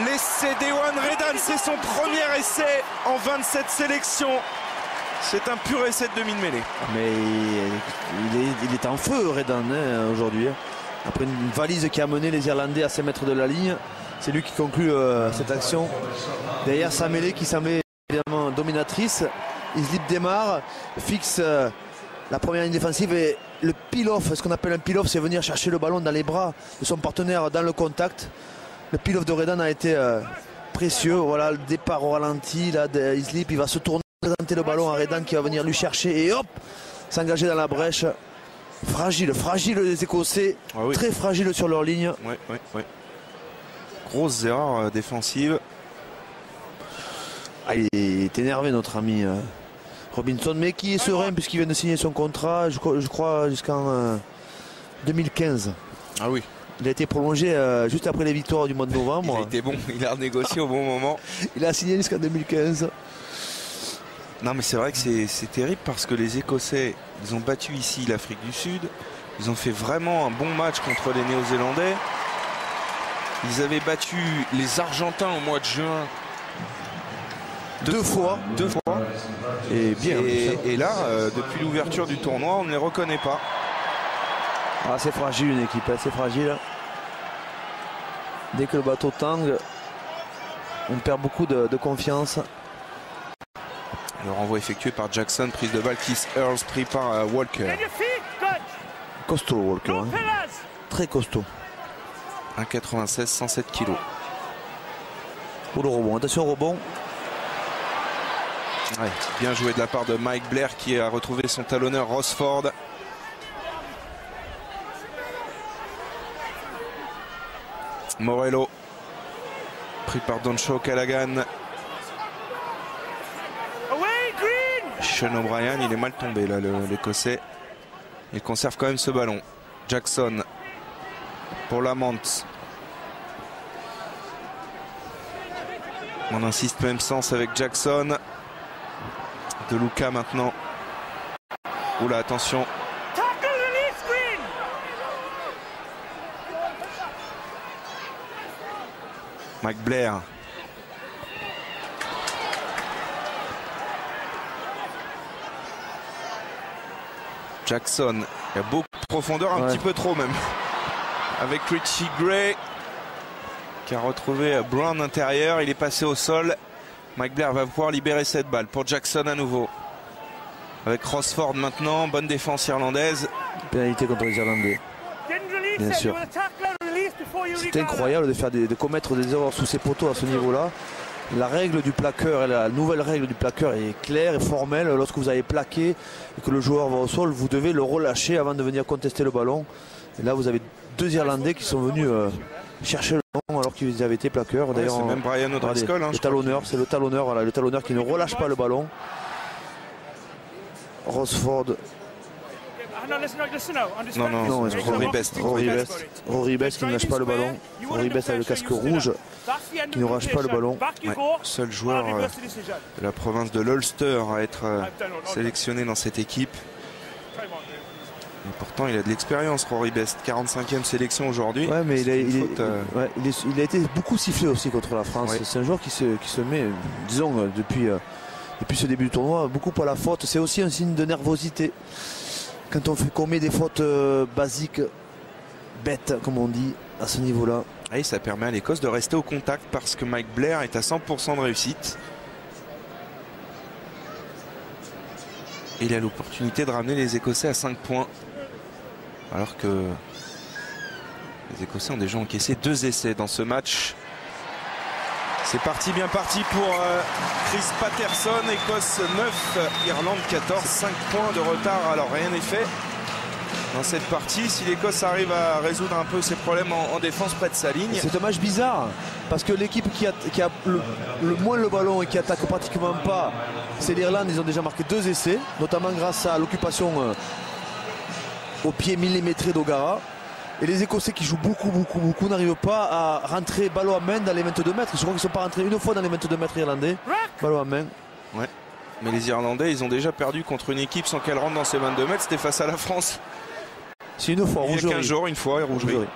L'essai d'Ewan Redan, c'est son premier essai en 27 sélections. C'est un pur essai de demi de mêlée. Mais il est en feu Redan aujourd'hui. Après une valise qui a mené les Irlandais à 5 mètres de la ligne. C'est lui qui conclut cette action. Derrière sa mêlée qui semblait évidemment dominatrice. Islip démarre, fixe la première ligne défensive et le peel-off. Ce qu'on appelle un peel-off, c'est venir chercher le ballon dans les bras de son partenaire dans le contact. Le peel-off de Redan a été précieux. Voilà le départ au ralenti là, Islip. Il va se tourner, présenter le ballon à Redan qui va venir lui chercher et hop, s'engager dans la brèche Fragile les Écossais. Ah oui. Très fragiles sur leur ligne. Ouais. Grosses erreurs défensives. Ah, il est énervé notre ami Robinson, mais qui est serein puisqu'il vient de signer son contrat, je crois jusqu'en 2015. Ah oui. Il a été prolongé juste après les victoires du mois de novembre. Il a été bon, il a renégocié au bon moment. Il a signé jusqu'en 2015. Non mais c'est vrai que c'est terrible parce que les Écossais, ils ont battu ici l'Afrique du Sud. Ils ont fait vraiment un bon match contre les Néo-Zélandais. Ils avaient battu les Argentins au mois de juin. Deux fois. Et bien. Et là, depuis l'ouverture du tournoi, on ne les reconnaît pas. Ah, c'est fragile une équipe, c'est fragile. Dès que le bateau tangue, on perd beaucoup de confiance. Le renvoi effectué par Jackson, prise de balle, Keith Earls pris par Walker. Costaud Walker, hein. Très costaud. 1,96, 107 kg. Pour le rebond, attention au rebond. Ouais, bien joué de la part de Mike Blair qui a retrouvé son talonneur Rosford. Morello pris par Doncho Callaghan. Sean O'Brien, il est mal tombé là, l'Écossais. Il conserve quand même ce ballon. Jackson pour Lamont. On insiste même sens avec Jackson. De Luca maintenant. Oula, attention. Mike Blair. Jackson. Il y a beaucoup de profondeur, un petit peu trop même. Avec Richie Gray qui a retrouvé Brown intérieur. Il est passé au sol. Mike Blair va pouvoir libérer cette balle pour Jackson à nouveau. Avec Rosford maintenant, bonne défense irlandaise. Pénalité contre les Irlandais. Bien sûr. C'est incroyable de commettre des erreurs sous ces poteaux à ce niveau-là. La règle du plaqueur, la nouvelle règle du plaqueur est claire et formelle. Lorsque vous avez plaqué et que le joueur va au sol, vous devez le relâcher avant de venir contester le ballon. Et là, vous avez deux Irlandais qui sont venus chercher le ballon alors qu'ils avaient été plaqueurs. D'ailleurs, c'est même Brian O'Driscoll. Le talonneur, c'est le talonneur, voilà, le talonneur qui ne relâche pas le ballon. Rosford. Non, Rory Best qui ne lâche pas le ballon. Rory Best avec le casque rouge qui ne lâche pas le ballon. Ouais, seul joueur de la province de l'Ulster à être sélectionné dans cette équipe. Et pourtant il a de l'expérience, Rory Best. 45e sélection aujourd'hui. Ouais, mais il a été beaucoup sifflé aussi contre la France. Ouais. C'est un joueur qui se met, disons, depuis ce début du tournoi, beaucoup à la faute. C'est aussi un signe de nervosité. Quand on met des fautes basiques, bêtes, comme on dit, à ce niveau-là. Et ça permet à l'Écosse de rester au contact parce que Mike Blair est à 100% de réussite. Et il a l'opportunité de ramener les Écossais à 5 points. Alors que les Écossais ont déjà encaissé 2 essais dans ce match. C'est parti, bien parti pour Chris Patterson. Écosse 9, Irlande 14. 5 points de retard, alors rien n'est fait dans cette partie. Si l'Écosse arrive à résoudre un peu ses problèmes en défense près de sa ligne. C'est un match bizarre parce que l'équipe qui a le moins le ballon et qui attaque pratiquement pas, c'est l'Irlande. Ils ont déjà marqué 2 essais, notamment grâce à l'occupation au pied millimétré d'Ogara. Et les Écossais qui jouent beaucoup n'arrivent pas à rentrer ballon à main dans les 22 mètres. Je crois qu'ils ne sont pas rentrés une fois dans les 22 mètres irlandais. Ballon à main. Ouais. Mais les Irlandais, ils ont déjà perdu contre une équipe sans qu'elle rentre dans ces 22 mètres. C'était face à la France. C'est une fois, il y a 15 jours, une fois, et rougerie.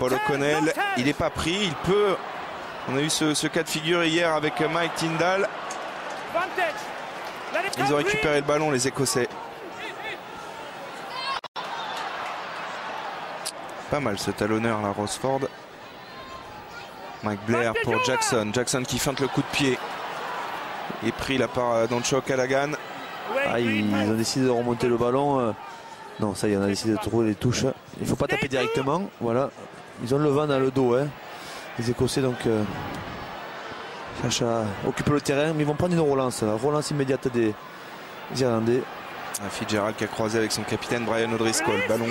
Paul O'Connell, il n'est pas pris. Il peut. On a eu ce cas de figure hier avec Mike Tyndall. Ils ont récupéré le ballon, les Écossais. Pas mal ce talonneur là, Rosford. Mike Blair pour Jackson. Jackson qui feinte le coup de pied. Il est pris là par Doncho Callaghan. Ah, ils ont décidé de remonter le ballon. Non, ça y est, on a décidé de trouver les touches. Il ne faut pas taper directement. Voilà. Ils ont le vent dans le dos. Hein. Les Écossais donc cherchent à occuper le terrain. Mais ils vont prendre une relance. La relance immédiate des Irlandais. Fitzgerald qui a croisé avec son capitaine Brian O'Driscoll. Ballon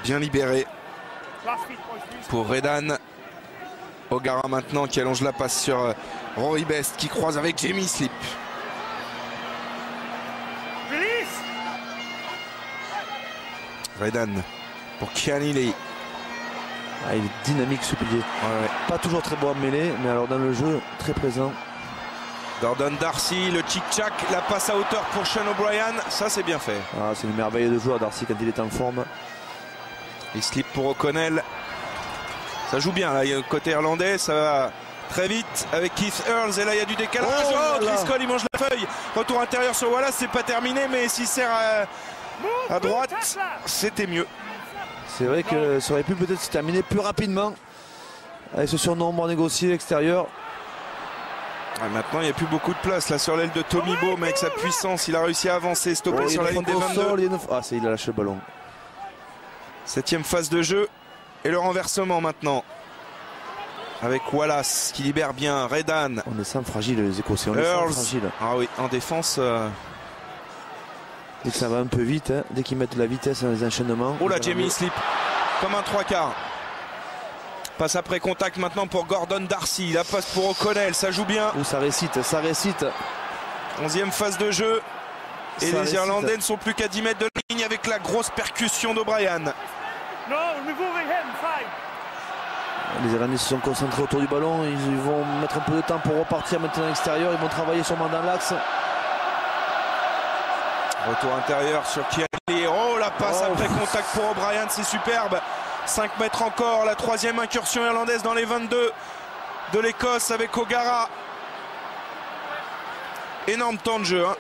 bien libéré pour Redan. O'Gara maintenant qui allonge la passe sur Rory Best qui croise avec Jamie Slip. Redan pour Kiani Lee. Ah, il est dynamique ce pilier. Ouais. Pas toujours très bon à mêler, mais alors dans le jeu, très présent. Gordon Darcy, le chic-chac, la passe à hauteur pour Sean O'Brien, ça c'est bien fait. Ah, c'est une merveille de joueur Darcy quand il est en forme. Et slip pour O'Connell. Ça joue bien, là, il y a le côté irlandais, ça va très vite avec Keith Earls. Et là, il y a du décalage. Oh, Chris Cole, il mange la feuille. Retour intérieur sur Wallace, c'est pas terminé, mais s'il sert à droite, c'était mieux. C'est vrai que ça aurait pu peut-être se terminer plus rapidement avec ce surnombre négocié extérieur. Ah, maintenant, il n'y a plus beaucoup de place là sur l'aile de Tommy Bohm avec sa puissance. Il a réussi à avancer, stopper sur la ligne des 22. Ah, il a lâché le ballon. 7e phase de jeu et le renversement maintenant avec Wallace qui libère bien Redan. On est sans fragile les Écossais, on est sans fragile. Ah oui, en défense. Dès que ça va un peu vite, hein, dès qu'ils mettent de la vitesse dans les enchaînements. Oh là, Jamie Slip comme un 3/4. Passe après contact maintenant pour Gordon Darcy. La passe pour O'Connell, ça joue bien. Oh, ça récite, ça récite. 11e phase de jeu. Et ça les Irlandais ne sont plus qu'à 10 mètres de la ligne avec la grosse percussion d'O'Brien. Les Irlandais se sont concentrés autour du ballon. Ils vont mettre un peu de temps pour repartir maintenant à l'extérieur. Ils vont travailler sûrement dans l'axe. Retour intérieur sur Kiali. Oh, la passe après contact pour O'Brien, c'est superbe. 5 mètres encore, la 3e incursion irlandaise dans les 22 de l'Écosse avec O'Gara. Énorme temps de jeu, hein.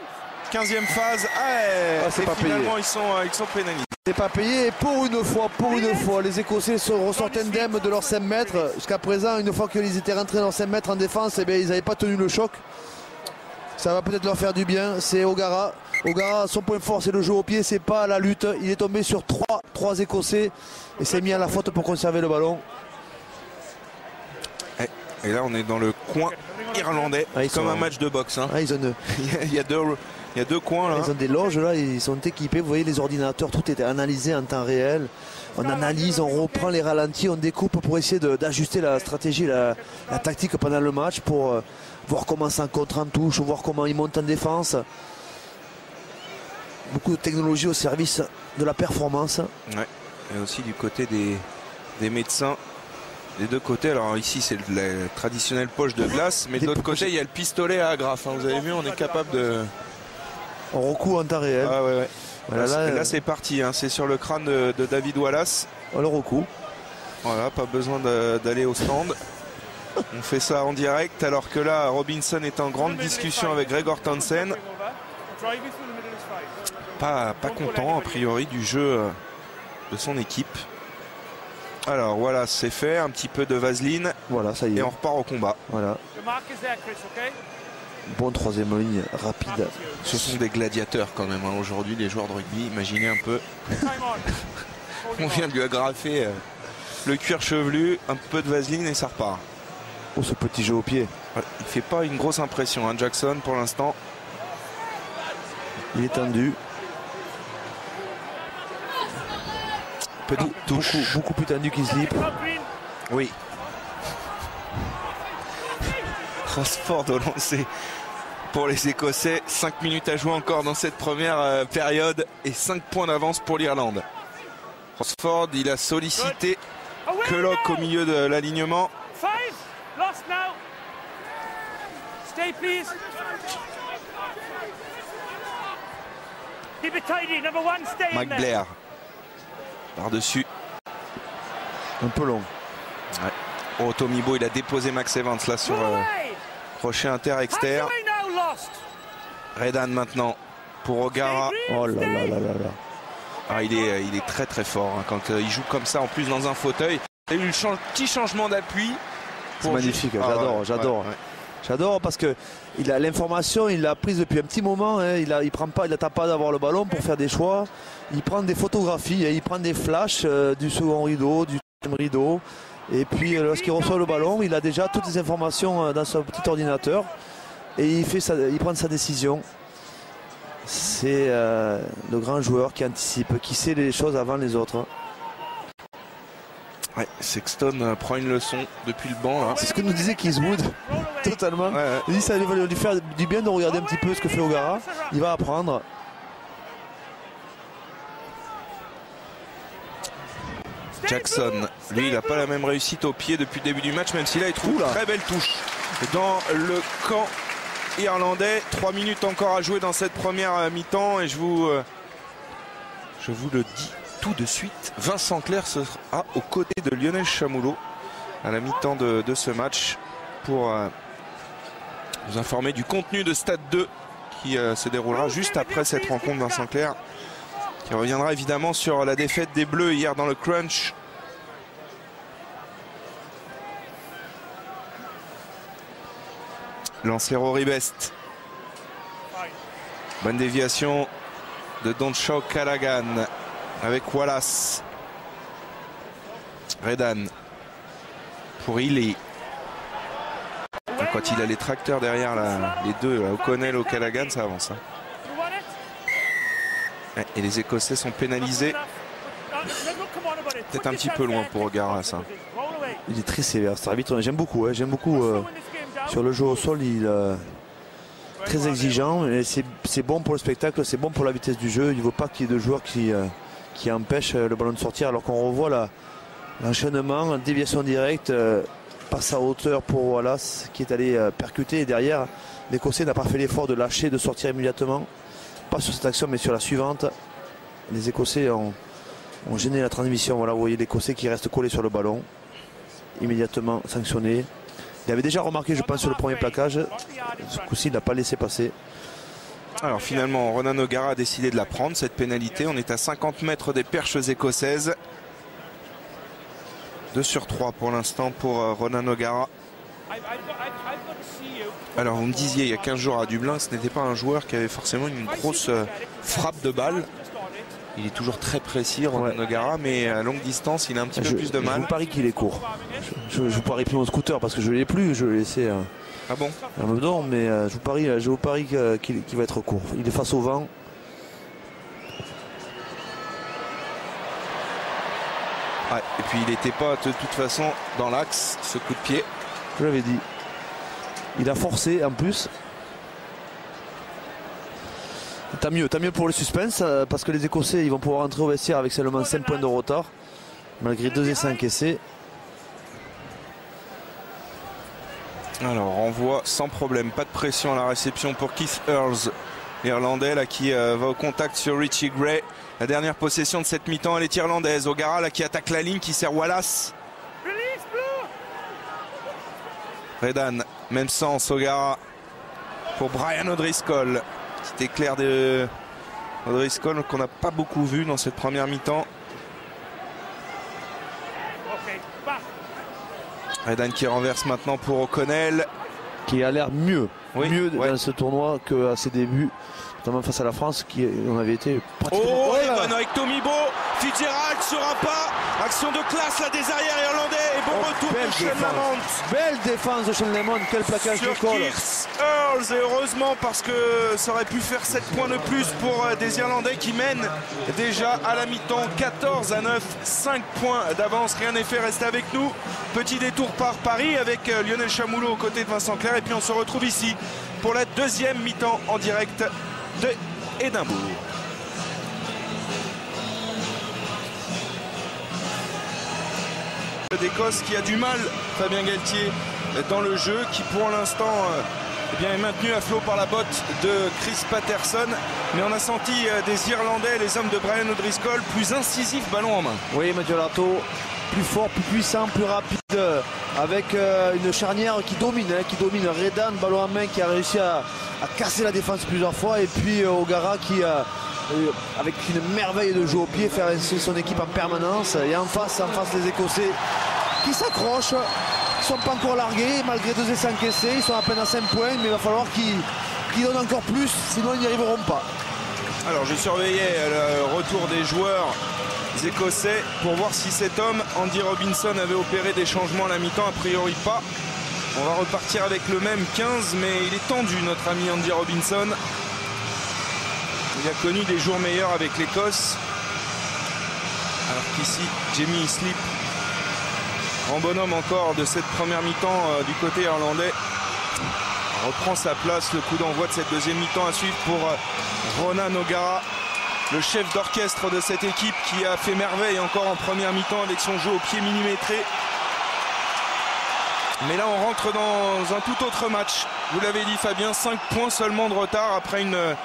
15e phase. Et pas finalement payé. Ils sont pénalisés. C'est pas payé et pour une fois, les Écossais se ressortent indemnes de leurs 5 mètres. Jusqu'à présent, une fois qu'ils étaient rentrés dans leurs 5 mètres en défense, eh bien, ils n'avaient pas tenu le choc. Ça va peut-être leur faire du bien. C'est O'Gara. O'Gara, son point fort, c'est le jeu au pied, c'est pas la lutte. Il est tombé sur 3 Écossais et s'est mis à la faute pour conserver le ballon. Et là, on est dans le coin irlandais, comme un match de boxe. Hein. Il y a deux coins là. Ils ont des loges là, ils sont équipés. Vous voyez les ordinateurs, tout est analysé en temps réel. On analyse, on reprend les ralentis, on découpe pour essayer d'ajuster la stratégie, la tactique pendant le match pour voir comment ça contre en touche, voir comment ils montent en défense. Beaucoup de technologie au service de la performance. Ouais. Et aussi du côté des médecins. Des deux côtés, alors ici c'est la traditionnelle poche de glace, mais de l'autre côté il y a le pistolet à agrafe. Hein. Vous avez vu, on est capable de... On recoue en temps réel. Ah ouais. Voilà, là c'est parti, hein. C'est sur le crâne de David Wallace. On le recoue. Voilà, pas besoin d'aller au stand. On fait ça en direct, alors que là Robinson est en grande discussion avec Gregor Townsend. Pas content a priori du jeu de son équipe. Alors voilà, c'est fait, un petit peu de vaseline. Voilà, ça y est. Et on repart au combat. Voilà. Bon 3e ligne, rapide. Ce sont des gladiateurs quand même, hein, aujourd'hui, les joueurs de rugby. Imaginez un peu. On vient de lui agrafer le cuir chevelu, un peu de vaseline et ça repart. Oh, ce petit jeu au pied. Ouais, il fait pas une grosse impression, hein, Jackson, pour l'instant. Il est tendu. Beaucoup plus tendu qu'il slip. Oui. Rosford au lancer pour les Écossais. 5 minutes à jouer encore dans cette première période et 5 points d'avance pour l'Irlande. Rosford, il a sollicité Culloch au milieu de l'alignement. McBlair par-dessus. Un peu long. Ouais. Oh, Tommy Boe, il a déposé Max Evans là sur crochet inter-exter. Redan maintenant pour O'Gara. Oh là là là là là. Ah, il est très très fort hein, quand il joue comme ça, en plus dans un fauteuil. Il y a eu le petit changement d'appui. C'est magnifique, j'adore. J'adore parce que il a l'information, il l'a prise depuis un petit moment. Hein, il n'attend pas d'avoir le ballon pour faire des choix. Il prend des photographies, il prend des flashs du second rideau, du deuxième rideau. Et puis lorsqu'il reçoit le ballon, il a déjà toutes les informations dans son petit ordinateur. Et il prend sa décision. C'est le grand joueur qui anticipe, qui sait les choses avant les autres. Ouais, Sexton prend une leçon depuis le banc. C'est ce que nous disait Keith Wood, totalement. Ouais. Il dit ça va lui faire du bien de regarder un petit peu ce que fait O'Gara. Il va apprendre. Jackson, lui, il n'a pas la même réussite au pied depuis le début du match, même si là, il trouve une très belle touche dans le camp irlandais. 3 minutes encore à jouer dans cette première mi-temps et je vous le dis tout de suite, Vincent Clerc sera aux côtés de Lionel Chamoulot à la mi-temps de ce match pour vous informer du contenu de Stade 2 qui se déroulera juste après cette rencontre. Vincent Clerc qui reviendra évidemment sur la défaite des Bleus hier dans le crunch. Lancero Ribest. Bonne déviation de Doncho Callaghan avec Wallace. Redan pour Illy. Quand il a les tracteurs derrière les deux, O'Connell, O'Callaghan, ça avance. Et les Écossais sont pénalisés. Peut-être un petit peu loin pour O'Gara, ça. Il est très sévère, cet arbitre. J'aime beaucoup. J'aime beaucoup sur le jeu au sol. Il est très exigeant. Et c'est bon pour le spectacle, c'est bon pour la vitesse du jeu. Il ne veut pas qu'il y ait de joueurs qui empêchent le ballon de sortir. Alors qu'on revoit l'enchaînement, déviation directe, passe à hauteur pour Wallace qui est allé percuter. Et derrière, l'Écossais n'a pas fait l'effort de lâcher, de sortir immédiatement. Pas sur cette action mais sur la suivante. Les Écossais ont gêné la transmission. Voilà, vous voyez l'Écossais qui reste collé sur le ballon, immédiatement sanctionné. Il avait déjà remarqué, je pense, sur le premier plaquage. Ce coup-ci, il n'a pas laissé passer. Alors finalement, Ronan O'Gara a décidé de la prendre, cette pénalité. On est à 50 mètres des perches écossaises. 2 sur 3 pour l'instant pour Ronan O'Gara. Alors vous me disiez il y a 15 jours à Dublin, ce n'était pas un joueur qui avait forcément une grosse frappe de balle. Il est toujours très précis, Ronan O'Gara, mais à longue distance il a un petit peu plus de mal. Je vous parie qu'il est court. Je vous parie plus mon scooter parce que je ne l'ai plus, je l'ai laissé ah bon un peu d'or, mais je vous parie qu'il va être court. Il est face au vent. Ouais, et puis il n'était pas de toute façon dans l'axe, ce coup de pied. Je l'avais dit. Il a forcé en plus. Tant mieux pour le suspense parce que les Écossais ils vont pouvoir entrer au vestiaire avec seulement 5 points de retard malgré 2 essais encaissés. Alors renvoi sans problème, pas de pression à la réception pour Keith Earls, l'Irlandais là qui va au contact sur Richie Gray. La dernière possession de cette mi-temps elle est irlandaise. O'Gara là qui attaque la ligne, qui sert Wallace. Redan, même sens, O'Gara pour Brian O'Driscoll. Petit éclair de O'Driscoll qu'on n'a pas beaucoup vu dans cette première mi-temps. Redan qui renverse maintenant pour O'Connell. Qui a l'air mieux dans ce tournoi qu'à ses débuts, notamment face à la France, qui on avait été pratiquement... Oh, et avec Tomibo, Fitzgerald sera pas. Action de classe là des arrières irlandais et bon retour de Shane Lamont. Belle défense de Shane Lamont, quel plaquage de col. Earls, et heureusement parce que ça aurait pu faire 7 points de plus pour des Irlandais qui mènent déjà à la mi-temps 14-9, 5 points d'avance, rien n'est fait, restez avec nous. Petit détour par Paris avec Lionel Chamoulot aux côtés de Vincent Clerc et puis on se retrouve ici pour la deuxième mi-temps en direct de Édimbourg. D'Écosse qui a du mal, Fabien Galtier, dans le jeu, qui pour l'instant est maintenu à flot par la botte de Chris Patterson, mais on a senti des Irlandais, les hommes de Brian O'Driscoll, plus incisifs ballon en main. Oui, Maggiorato, plus fort, plus puissant, plus rapide, avec une charnière qui domine Redan, ballon en main, qui a réussi à casser la défense plusieurs fois, et puis O'Gara qui avec une merveille de jeu au pied, faire ainsi son équipe en permanence. Et en face les Écossais qui s'accrochent, ils ne sont pas encore largués malgré 2 essais encaissés, ils sont à peine à 5 points, mais il va falloir qu'ils donnent encore plus, sinon ils n'y arriveront pas. Alors je surveillais le retour des joueurs écossais pour voir si cet homme, Andy Robinson, avait opéré des changements à la mi-temps, a priori pas. On va repartir avec le même 15, mais il est tendu notre ami Andy Robinson. Il a connu des jours meilleurs avec l'Écosse. Alors qu'ici, Jamie Heaslip, grand bonhomme encore de cette première mi-temps du côté irlandais, reprend sa place. Le coup d'envoi de cette deuxième mi-temps à suivre pour Ronan O'Gara, le chef d'orchestre de cette équipe qui a fait merveille encore en première mi-temps avec son jeu au pied millimétré. Mais là on rentre dans un tout autre match. Vous l'avez dit Fabien, 5 points seulement de retard après une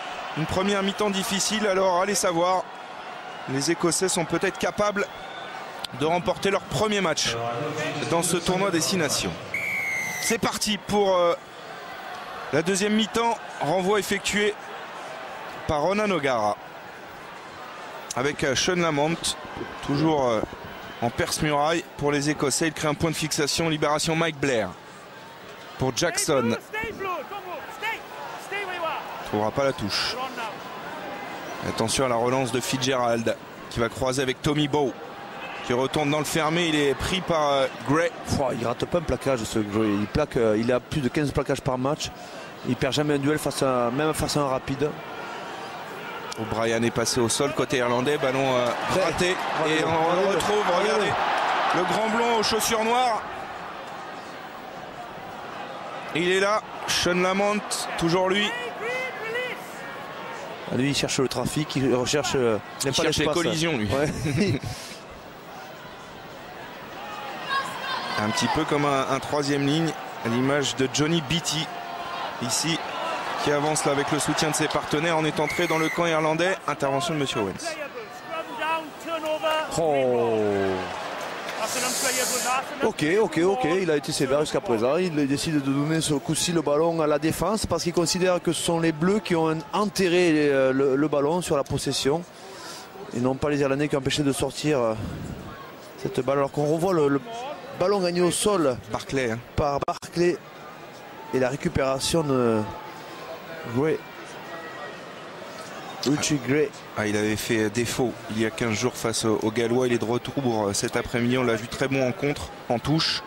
première mi-temps difficile. Alors allez savoir, les Écossais sont peut-être capables de remporter leur premier match dans ce tournoi Destination. C'est parti pour la deuxième mi-temps. Renvoi effectué par Ronan O'Gara avec Sean Lamont, toujours en perce-muraille pour les Écossais. Il crée un point de fixation. Libération Mike Blair pour Jackson. Il ne trouvera pas la touche. Attention à la relance de Fitzgerald qui va croiser avec Tommy Bowe qui retourne dans le fermé. Il est pris par Gray. Il rate pas un plaquage ce Gray. Il a plus de 15 plaquages par match. Il perd jamais un duel même face à un rapide. O'Brien est passé au sol côté irlandais, ballon raté. Et on retrouve, regardez, le grand blond aux chaussures noires. Il est là, Sean Lamont, toujours lui. Lui il cherche le trafic, il recherche il cherche les collisions lui. Ouais. Un petit peu comme un troisième ligne, à l'image de Johnny Beattie ici, qui avance là avec le soutien de ses partenaires. On est entré dans le camp irlandais. Intervention de Monsieur Owens. Oh. Ok, il a été sévère jusqu'à présent. Il décide de donner ce coup-ci le ballon à la défense parce qu'il considère que ce sont les Bleus qui ont enterré le ballon sur la possession et non pas les Irlandais qui ont empêché de sortir cette balle. Alors qu'on revoit le ballon gagné au sol Barclay, par Barclay et la récupération de Gray. Richie Gray. Il avait fait défaut il y a 15 jours face aux Gallois. Il est de retour cet après-midi. On l'a vu très bon en contre, en touche.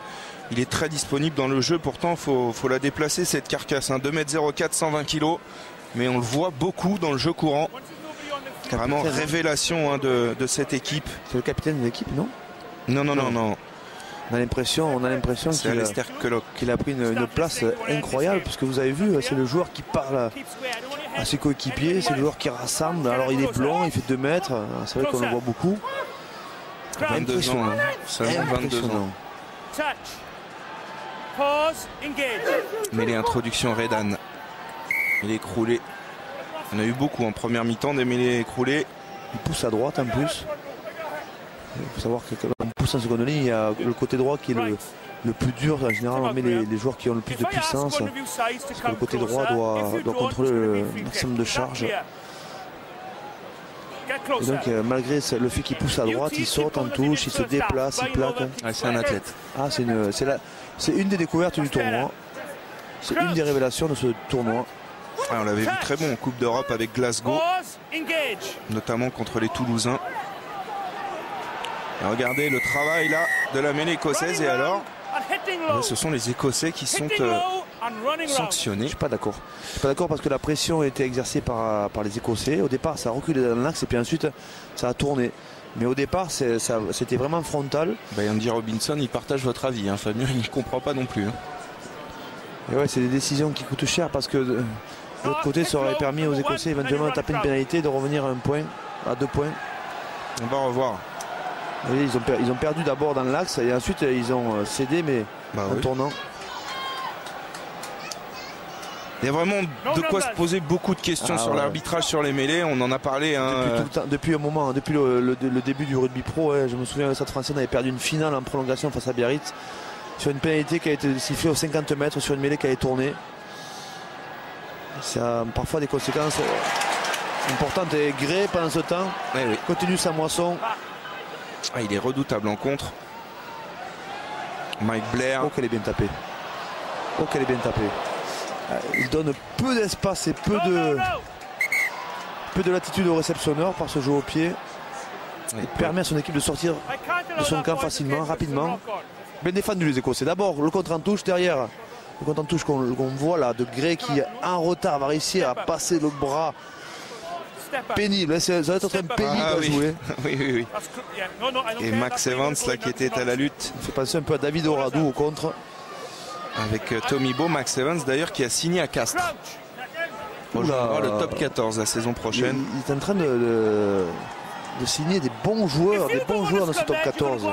Il est très disponible dans le jeu. Pourtant, faut la déplacer cette carcasse. 2m04, 120 kg. Mais on le voit beaucoup dans le jeu courant. Vraiment révélation de cette équipe. C'est le capitaine de l'équipe, non? Non. On a l'impression qu'il a pris une place incroyable, puisque vous avez vu, c'est le joueur qui parle à ses coéquipiers, c'est le joueur qui rassemble. Alors il est blond, il fait 2 mètres, c'est vrai qu'on le voit beaucoup. 22 ans, seulement 22 ans. Mais les introductions Redan, il est écroulé. On a eu beaucoup en première mi-temps des mêlées écroulées. Il pousse à droite en plus. Il faut savoir que quand on pousse en seconde ligne, il y a le côté droit qui est le plus dur. En général, on met les joueurs qui ont le plus de puissance. Parce que le côté droit doit contrôler le maximum de charge. Et donc, malgré le fait qu'il pousse à droite, il saute en touche, il se déplace, il plaque. C'est un athlète. C'est une des découvertes du tournoi. C'est une des révélations de ce tournoi. On l'avait vu très bon en Coupe d'Europe avec Glasgow, notamment contre les Toulousains. Et regardez le travail là de la mêlée écossaise. Et alors là, ce sont les Écossais qui sont sanctionnés. Je suis pas d'accord. Je suis pas d'accord parce que la pression a été exercée par les Écossais. Au départ, ça a reculé dans l'axe et puis ensuite, ça a tourné. Mais au départ, c'était vraiment frontal. Andy Robinson, il partage votre avis. Fabien, il ne comprend pas non plus. Et ouais, c'est des décisions qui coûtent cher parce que de l'autre côté, ça aurait permis aux Écossais éventuellement de taper une pénalité, de revenir à 1 point, à 2 points. On va revoir. Oui, ils ont perdu d'abord dans l'axe et ensuite ils ont cédé, mais en tournant. Il y a vraiment de quoi se poser beaucoup de questions sur l'arbitrage, sur les mêlées. On en a parlé. Depuis un moment, depuis le début du rugby pro, je me souviens que le Stade Français avait perdu une finale en prolongation face à Biarritz sur une pénalité qui a été sifflée aux 50 mètres sur une mêlée qui a tourné. Ça a parfois des conséquences importantes. Et Gray, pendant ce temps, continue sa moisson. Il est redoutable en contre. Mike Blair. Oh qu'elle est bien tapée. Il donne peu d'espace et peu de latitude au réceptionneur par ce jeu au pied. Il permet à son équipe de sortir de son camp facilement, rapidement. Bien défendu les Écossais. D'abord le contre en touche, derrière le contre en touche qu'on voit là de Gray qui en retard va réussir à passer le bras pénible, ça va être très pénible à jouer. Oui. Et Max Evans là qui était à la lutte. Il fait penser un peu à David Oradou au contre. Avec Tommy Bowe, Max Evans d'ailleurs qui a signé à Castres. Rejoindra le top 14 la saison prochaine. Il est en train de signer des bons joueurs dans ce top 14. Ouais.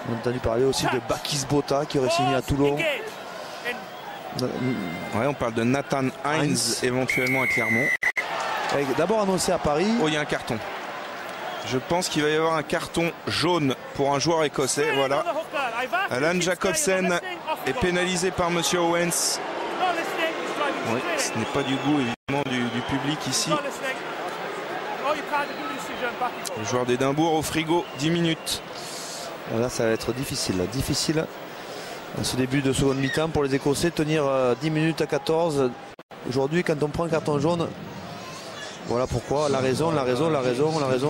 On a entendu parler aussi de Bakis Bota qui aurait signé à Toulon. Ouais, on parle de Nathan Hines éventuellement à Clermont. D'abord annoncé à Paris. Oh, il y a un carton. Je pense qu'il va y avoir un carton jaune pour un joueur écossais. Voilà. Alan Jacobsen est pénalisé par Monsieur Owens. Oui, ce n'est pas du goût évidemment du public ici. Le joueur d'Édimbourg au frigo, 10 minutes. Là, ça va être difficile. Difficile à ce début de seconde mi-temps pour les Écossais. Tenir 10 minutes à 14. Aujourd'hui, quand on prend un carton jaune, voilà pourquoi. La raison.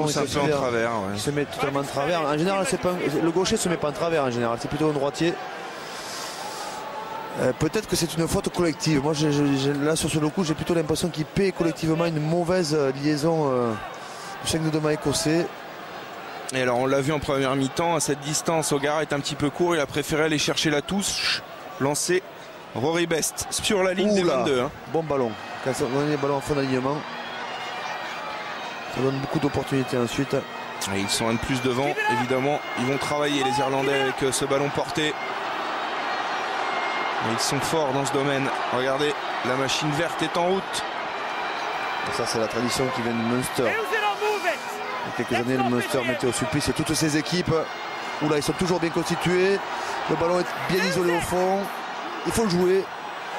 C'est un peu en travers. Ouais. Il se met totalement en travers. En général, le gaucher ne se met pas en travers en général. C'est plutôt un droitier. Peut-être que c'est une faute collective. Moi, là, sur ce coup, j'ai plutôt l'impression qu'il paie collectivement une mauvaise liaison du 5 de demain écossais. Et alors, on l'a vu en première mi-temps, à cette distance, O'Gara est un petit peu court. Il a préféré aller chercher la touche, lancer Rory Best sur la ligne des 22. Hein. Bon ballon. Quand on donne les ballons en fond d'alignement, ça donne beaucoup d'opportunités ensuite. Et ils sont un de plus devant, évidemment. Ils vont travailler, les Irlandais, avec ce ballon porté. Mais ils sont forts dans ce domaine. Regardez, la machine verte est en route. Et ça, c'est la tradition qui vient de Munster. Il y a quelques années, le Munster mettait au supplice et toutes ces équipes. Oula, ils sont toujours bien constitués. Le ballon est bien isolé au fond. Il faut le jouer.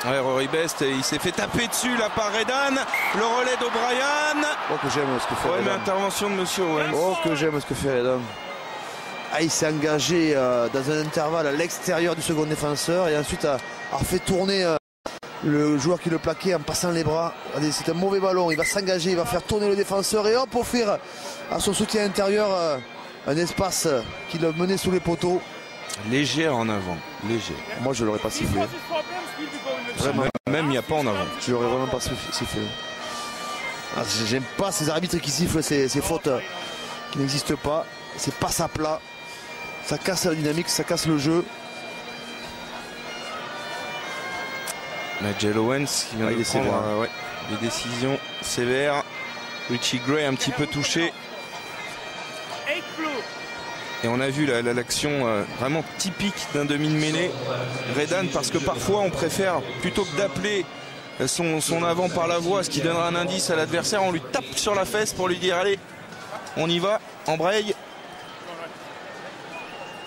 Ouais, Rory Best, il s'est fait taper dessus là par Redan. Le relais d'O'Brien. Oh, que j'aime ce que fait Redan. Mais intervention de Monsieur Owens. Oh, que j'aime ce que fait Redan. Ah, il s'est engagé dans un intervalle à l'extérieur du second défenseur et ensuite a fait tourner le joueur qui le plaquait en passant les bras. C'est un mauvais ballon, il va s'engager, il va faire tourner le défenseur et hop, offrir à son soutien intérieur un espace qui le menait sous les poteaux. Léger en avant, léger. Moi, je l'aurais pas sifflé. Vraiment. Même il n'y a pas en avant. Je l'aurais vraiment pas sifflé. Ah, j'aime pas ces arbitres qui sifflent ces fautes qui n'existent pas. C'est passe à plat. Ça casse la dynamique, ça casse le jeu. Nigel Owens qui vient de prendre des décisions sévères. Richie Gray un petit peu touché. Et on a vu l'action vraiment typique d'un demi de mêlée. Redan, parce que parfois on préfère, plutôt que d'appeler son avant par la voix, ce qui donnera un indice à l'adversaire, on lui tape sur la fesse pour lui dire allez, on y va, embraye.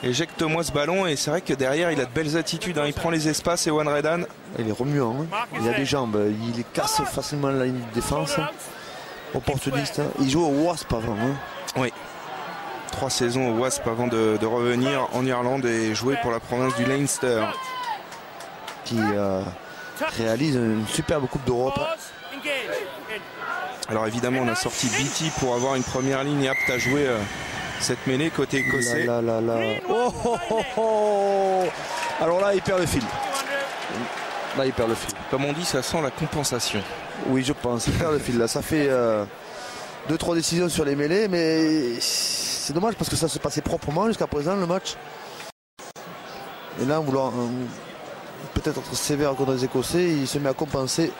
Éjecte-moi ce ballon. Et c'est vrai que derrière il a de belles attitudes, hein. Il prend les espaces, Ewan Redan. Il est remuant, hein. Il a des jambes, il casse facilement la ligne de défense. Opportuniste, hein. Il joue au Wasp avant, hein. Oui, 3 saisons au Wasp avant de revenir en Irlande et jouer pour la province du Leinster, qui réalise une superbe Coupe d'Europe. Alors évidemment on a sorti Beatty pour avoir une première ligne apte à jouer cette mêlée côté écossais. Oh, oh, oh, oh. Alors là il perd le fil. Là il perd le fil. Comme on dit, ça sent la compensation. Oui, je pense, il perd le fil là. Ça fait 2-3 décisions sur les mêlées, mais c'est dommage parce que ça se passait proprement jusqu'à présent le match. Et là, en voulant peut-être être sévère contre les Écossais, il se met à compenser.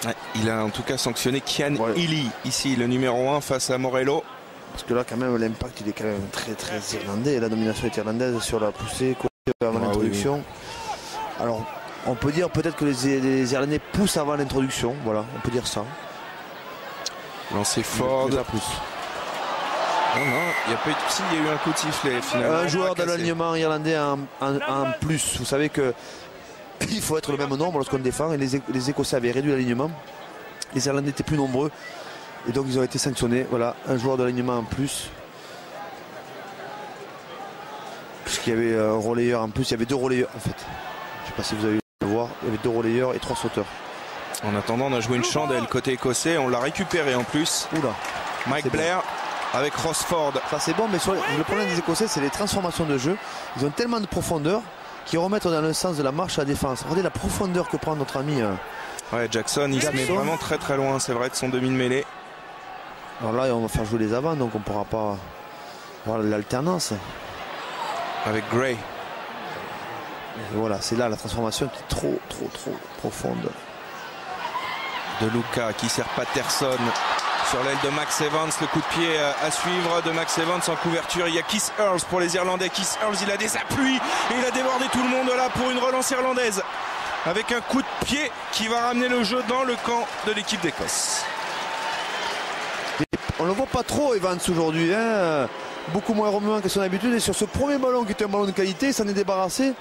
Ouais, il a en tout cas sanctionné Cian Healy, ici le numéro 1 face à Morello. Parce que là quand même l'impact il est quand même très irlandais. La domination est irlandaise sur la poussée avant l'introduction. Oui. Alors on peut dire peut-être que les Irlandais poussent avant l'introduction. Voilà, on peut dire ça. Lancé Ford. Non, il n'y a pas eu de souci, il y a eu un coup de sifflet finalement. Un joueur de l'alignement irlandais en plus. Vous savez que il faut être le même nombre lorsqu'on défend et les Écossais avaient réduit l'alignement. Les Irlandais étaient plus nombreux et donc ils ont été sanctionnés. Voilà, un joueur de l'alignement en plus. Puisqu'il y avait un relayeur en plus, il y avait 2 relayeurs en fait. Je ne sais pas si vous avez eu le voir, il y avait 2 relayeurs et 3 sauteurs. En attendant, on a joué une chandelle côté écossais, on l'a récupéré en plus. Oula. Mike Blair avec Rossford. Ça c'est bon, mais le problème des Écossais, c'est les transformations de jeu. Ils ont tellement de profondeur qu'ils remettent dans le sens de la marche à la défense. Regardez la profondeur que prend notre ami. Ouais, Jackson, il se met vraiment très loin, c'est vrai, de son demi de mêlée. Alors là, on va faire jouer les avants, donc on ne pourra pas voir l'alternance. Avec Gray. Et voilà, c'est là la transformation qui est trop profonde. De Luca qui sert Patterson sur l'aile de Max Evans. Le coup de pied à suivre de Max Evans en couverture. Il y a Keith Earls pour les Irlandais. Keith Earls, il a des appuis et il a débordé tout le monde là pour une relance irlandaise. Avec un coup de pied qui va ramener le jeu dans le camp de l'équipe d'Écosse. On ne le voit pas trop Evans aujourd'hui, hein. Beaucoup moins remuant que son habitude. Et sur ce premier ballon qui était un ballon de qualité, il s'en est débarrassé,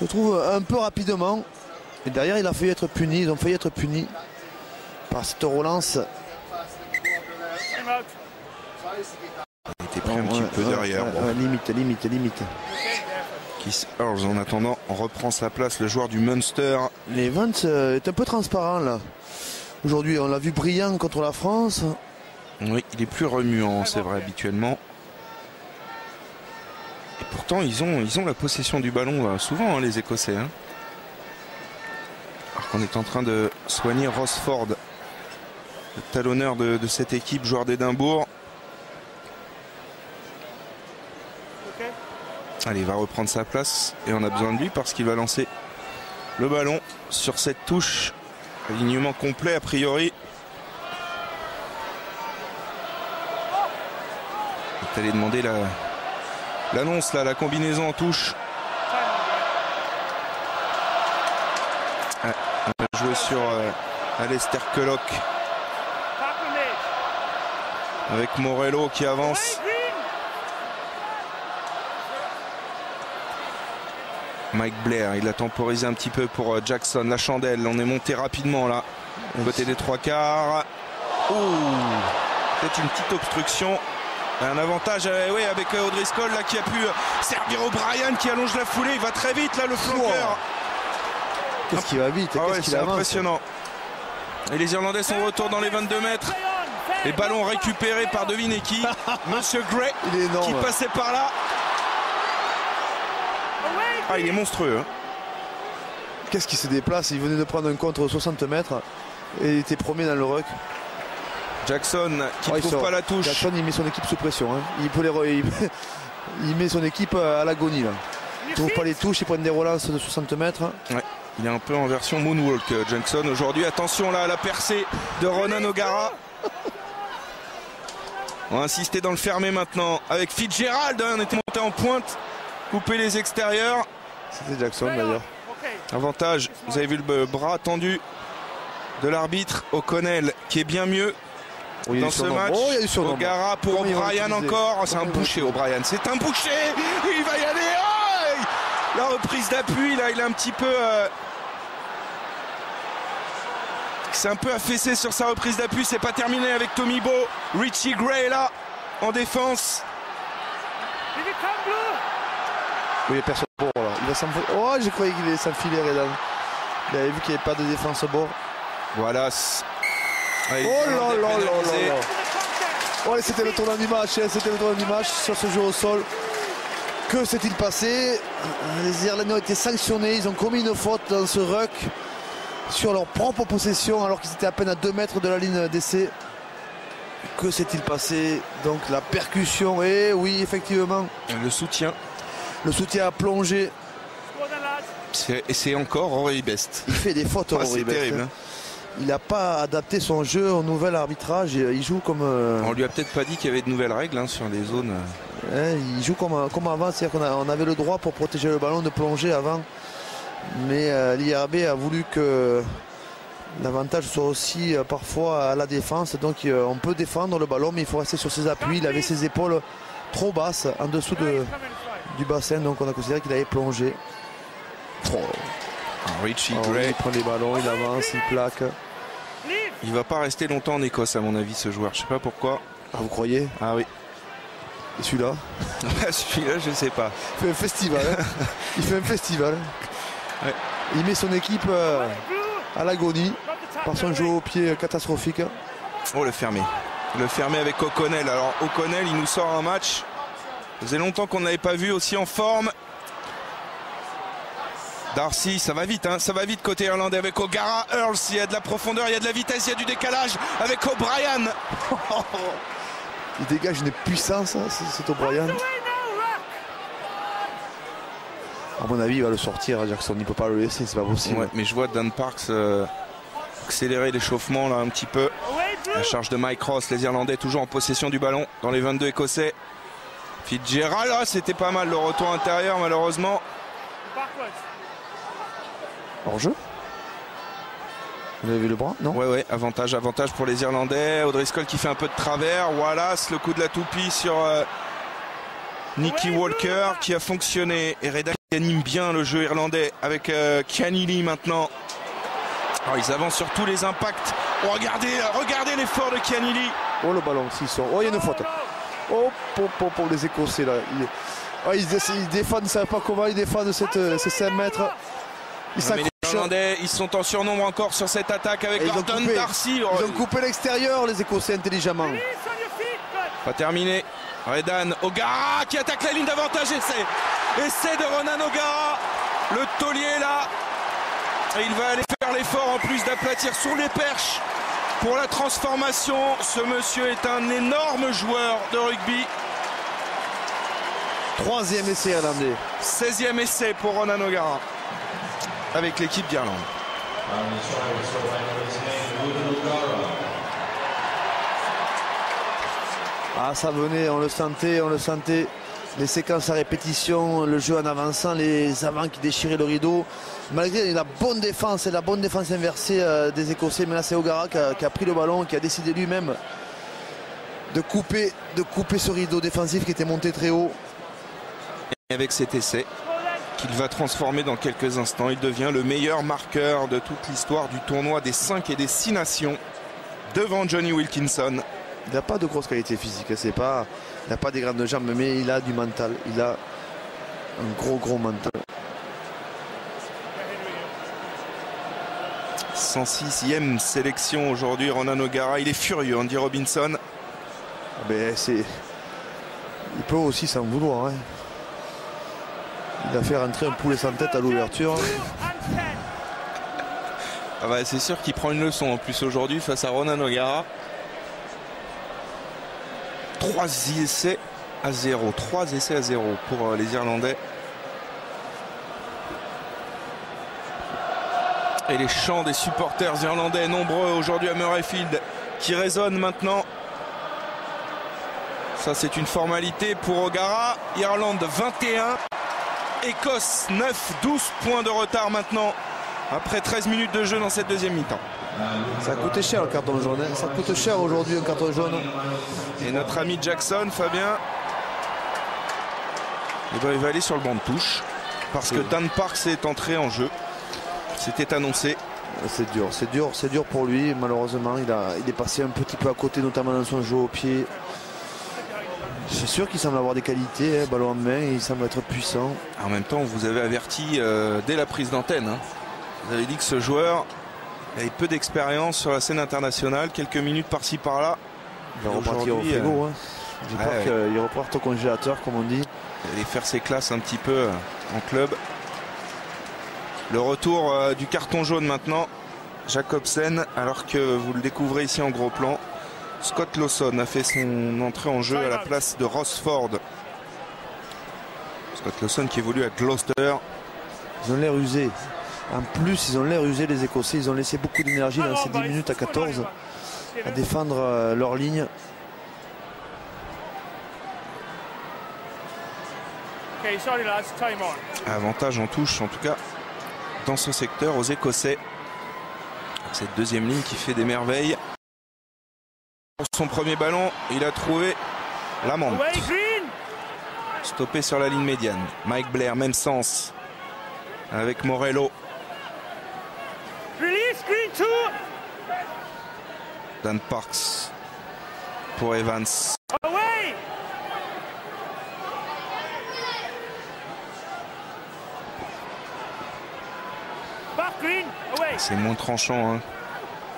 je trouve, un peu rapidement. Et derrière, il a failli être puni. Ils ont failli être punis par cette relance. Il était pris un petit peu derrière. Limite. Keith Earls, en attendant, reprend sa place, le joueur du Munster. Les Evans est un peu transparent là. Aujourd'hui, on l'a vu brillant contre la France. Oui, il est plus remuant, c'est vrai, habituellement. Et pourtant, ils ont la possession du ballon souvent, hein, les Écossais. Hein. Alors qu'on est en train de soigner Ross Ford, le talonneur de cette équipe, joueur d'Édimbourg. Allez, il va reprendre sa place et on a besoin de lui parce qu'il va lancer le ballon sur cette touche. Alignement complet a priori. Il est allé demander l'annonce, la combinaison en touche. On va jouer sur Alistair Culloch. Avec Morello qui avance. Mike Blair, il a temporisé un petit peu pour Jackson. La chandelle, on est monté rapidement là. Côté des trois quarts. Peut-être une petite obstruction. Un avantage oui, avec O'Driscoll là, qui a pu servir O'Brien qui allonge la foulée. Il va très vite là, le flanqueur. Qu'est-ce qu'il va vite, c'est impressionnant. Et les Irlandais sont de retour dans les 22 mètres. Les ballons récupérés par devinez qui. Monsieur Gray qui passait par là. Il est monstrueux. Hein. Qu'est-ce qui se déplace? Il venait de prendre un contre 60 mètres et il était premier dans le ruck. Jackson qui ne trouve pas la touche. Jackson, il met son équipe sous pression. Hein. Il met son équipe à l'agonie. Il ne trouve pas les touches, il prend des relances de 60 mètres. Ouais, il est un peu en version moonwalk, Jackson aujourd'hui. Attention là à la percée de Ronan O'Gara. On va insister dans le fermé maintenant avec Fitzgerald. On était monté en pointe. Couper les extérieurs. C'était Jackson d'ailleurs. Avantage, vous avez vu le bras tendu de l'arbitre O'Connell qui est bien mieux dans ce match. O'Gara pour O'Brien encore. C'est un boucher O'Brien. C'est un boucher. Il va y aller. La reprise d'appui là, il est un petit peu... C'est un peu affaissé sur sa reprise d'appui. C'est pas terminé avec Tommy Bowe. Richie Gray là en défense. Oui, il n'y a personne au bord là. Il va s'enfiler. Oh, j'ai cru qu'il allait s'enfiler Redan. Il avait vu qu'il n'y avait pas de défense au bord. Voilà. Allez, oh là là là là. Oh, c'était le tournant du match. C'était le tournant du match sur ce jeu au sol. Que s'est-il passé? Les Irlandais ont été sanctionnés. Ils ont commis une faute dans ce ruck sur leur propre possession alors qu'ils étaient à peine à 2 mètres de la ligne d'essai. Que s'est-il passé? Donc la percussion. Et oui, effectivement. Le soutien. Le soutien a plongé. C'est encore Rory Best. Il fait des fautes, Rory Best. Terrible. Hein. Il n'a pas adapté son jeu au nouvel arbitrage. Il joue comme... On lui a peut-être pas dit qu'il y avait de nouvelles règles sur les zones. Il joue comme avant. C'est-à-dire qu'on avait le droit pour protéger le ballon de plonger avant. Mais l'IRB a voulu que l'avantage soit aussi parfois à la défense. Donc on peut défendre le ballon, mais il faut rester sur ses appuis. Il avait ses épaules trop basses en dessous du bassin, donc on a considéré qu'il avait plongé. Richie Gray, il prend les ballons, il avance, il plaque. Il va pas rester longtemps en Écosse à mon avis, ce joueur. Je sais pas pourquoi. Ah, vous croyez? Ah oui. Et celui-là? Celui-là, je sais pas. Il fait un festival. Hein. Il fait un festival. Ouais. Il met son équipe à l'agonie par son jeu au pied catastrophique. Oh, le fermé. Le fermé avec O'Connell. Alors O'Connell, il nous sort un match. Ça faisait longtemps qu'on ne l'avait pas vu aussi en forme. Darcy, ça va vite, hein, ça va vite côté irlandais avec O'Gara. Earls, il y a de la profondeur, il y a de la vitesse, il y a du décalage avec O'Brien. Il dégage une puissance, cet O'Brien. À mon avis, il va le sortir, Jackson. Il ne peut pas le laisser, c'est pas possible. Ouais, mais je vois Dan Parks accélérer l'échauffement là un petit peu. La charge de Mike Ross, les Irlandais toujours en possession du ballon dans les 22 Écossais. Fitzgerald, c'était pas mal le retour intérieur malheureusement. Hors-jeu? Vous avez vu le bras? Non? Ouais, avantage pour les Irlandais. O'Driscoll qui fait un peu de travers. Wallace, le coup de la toupie sur Nicky Walker qui a fonctionné. Et Reda qui anime bien le jeu irlandais avec Keanilly maintenant. Alors, ils avancent sur tous les impacts. Oh, regardez l'effort de Keanilly. Oh, le ballon, s'il sort. Oh, il y a une faute. Oh, pour les Écossais là. Ils défendent, ils ne savent pas comment ils défendent ces 5 mètres. Les Irlandais, ils sont en surnombre encore sur cette attaque avec Gordon Darcy. Ils ont coupé l'extérieur, les Écossais, intelligemment. Pas terminé. Redan O'Gara qui attaque la ligne d'avantage. Essai de Ronan O'Gara. Le taulier là. Et il va aller faire l'effort en plus d'aplatir sur les perches pour la transformation. Ce monsieur est un énorme joueur de rugby. 3e essai irlandais. 16e essai pour Ronan O'Gara avec l'équipe d'Irlande. Ah, ça venait, on le sentait. Les séquences à répétition, le jeu en avançant, les avants qui déchiraient le rideau. Malgré la bonne défense et la bonne défense inversée des Écossais, mais là c'est O'Gara qui a pris le ballon, qui a décidé lui-même de couper ce rideau défensif qui était monté très haut. Et avec cet essai qu'il va transformer dans quelques instants, il devient le meilleur marqueur de toute l'histoire du tournoi des 5 et des 6 nations devant Johnny Wilkinson. Il n'a pas de grosse qualité physique, il n'a pas des grandes jambes, mais il a du mental, il a un gros mental. 106e sélection aujourd'hui, Ronan O'Gara, il est furieux, Andy Robinson. Mais il peut aussi s'en vouloir. Hein. Il a fait rentrer un poulet sans tête à l'ouverture. Ah bah, c'est sûr qu'il prend une leçon en plus aujourd'hui face à Ronan O'Gara. 3 essais à 0 pour les Irlandais. Et les chants des supporters irlandais nombreux aujourd'hui à Murrayfield qui résonnent maintenant. Ça c'est une formalité pour O'Gara. Irlande 21, Écosse 9, 12 points de retard maintenant après 13 minutes de jeu dans cette deuxième mi-temps. Ça a coûté cher le carton jaune, hein. Ça coûte cher aujourd'hui un carton jaune. Et notre ami Jackson, Fabien, il va aller sur le banc de touche parce que Dan Parks est entré en jeu. C'était annoncé. C'est dur pour lui, malheureusement. Il est passé un petit peu à côté, notamment dans son jeu au pied. C'est sûr qu'il semble avoir des qualités, hein, ballon en main, il semble être puissant. En même temps, vous avez averti dès la prise d'antenne. Hein. Vous avez dit que ce joueur avait peu d'expérience sur la scène internationale, quelques minutes par-ci par-là. Il va repartir au frigo. Hein. J'espère qu'il repart au congélateur, comme on dit. Il va aller faire ses classes un petit peu en club. Le retour du carton jaune maintenant. Jacobsen, alors que vous le découvrez ici en gros plan. Scott Lawson a fait son entrée en jeu à la place de Ross Ford. Scott Lawson qui évolue à Gloucester. Ils ont l'air usés. En plus, ils ont l'air usés, les Écossais. Ils ont laissé beaucoup d'énergie dans ces 10 minutes à 14 à défendre leur ligne. Avantage en touche, en tout cas, dans ce secteur aux Écossais. Cette deuxième ligne qui fait des merveilles. Pour son premier ballon, il a trouvé l'amende. Stoppé sur la ligne médiane. Mike Blair, même sens. Avec Morello. Dan Parks pour Evans. C'est moins tranchant. Hein.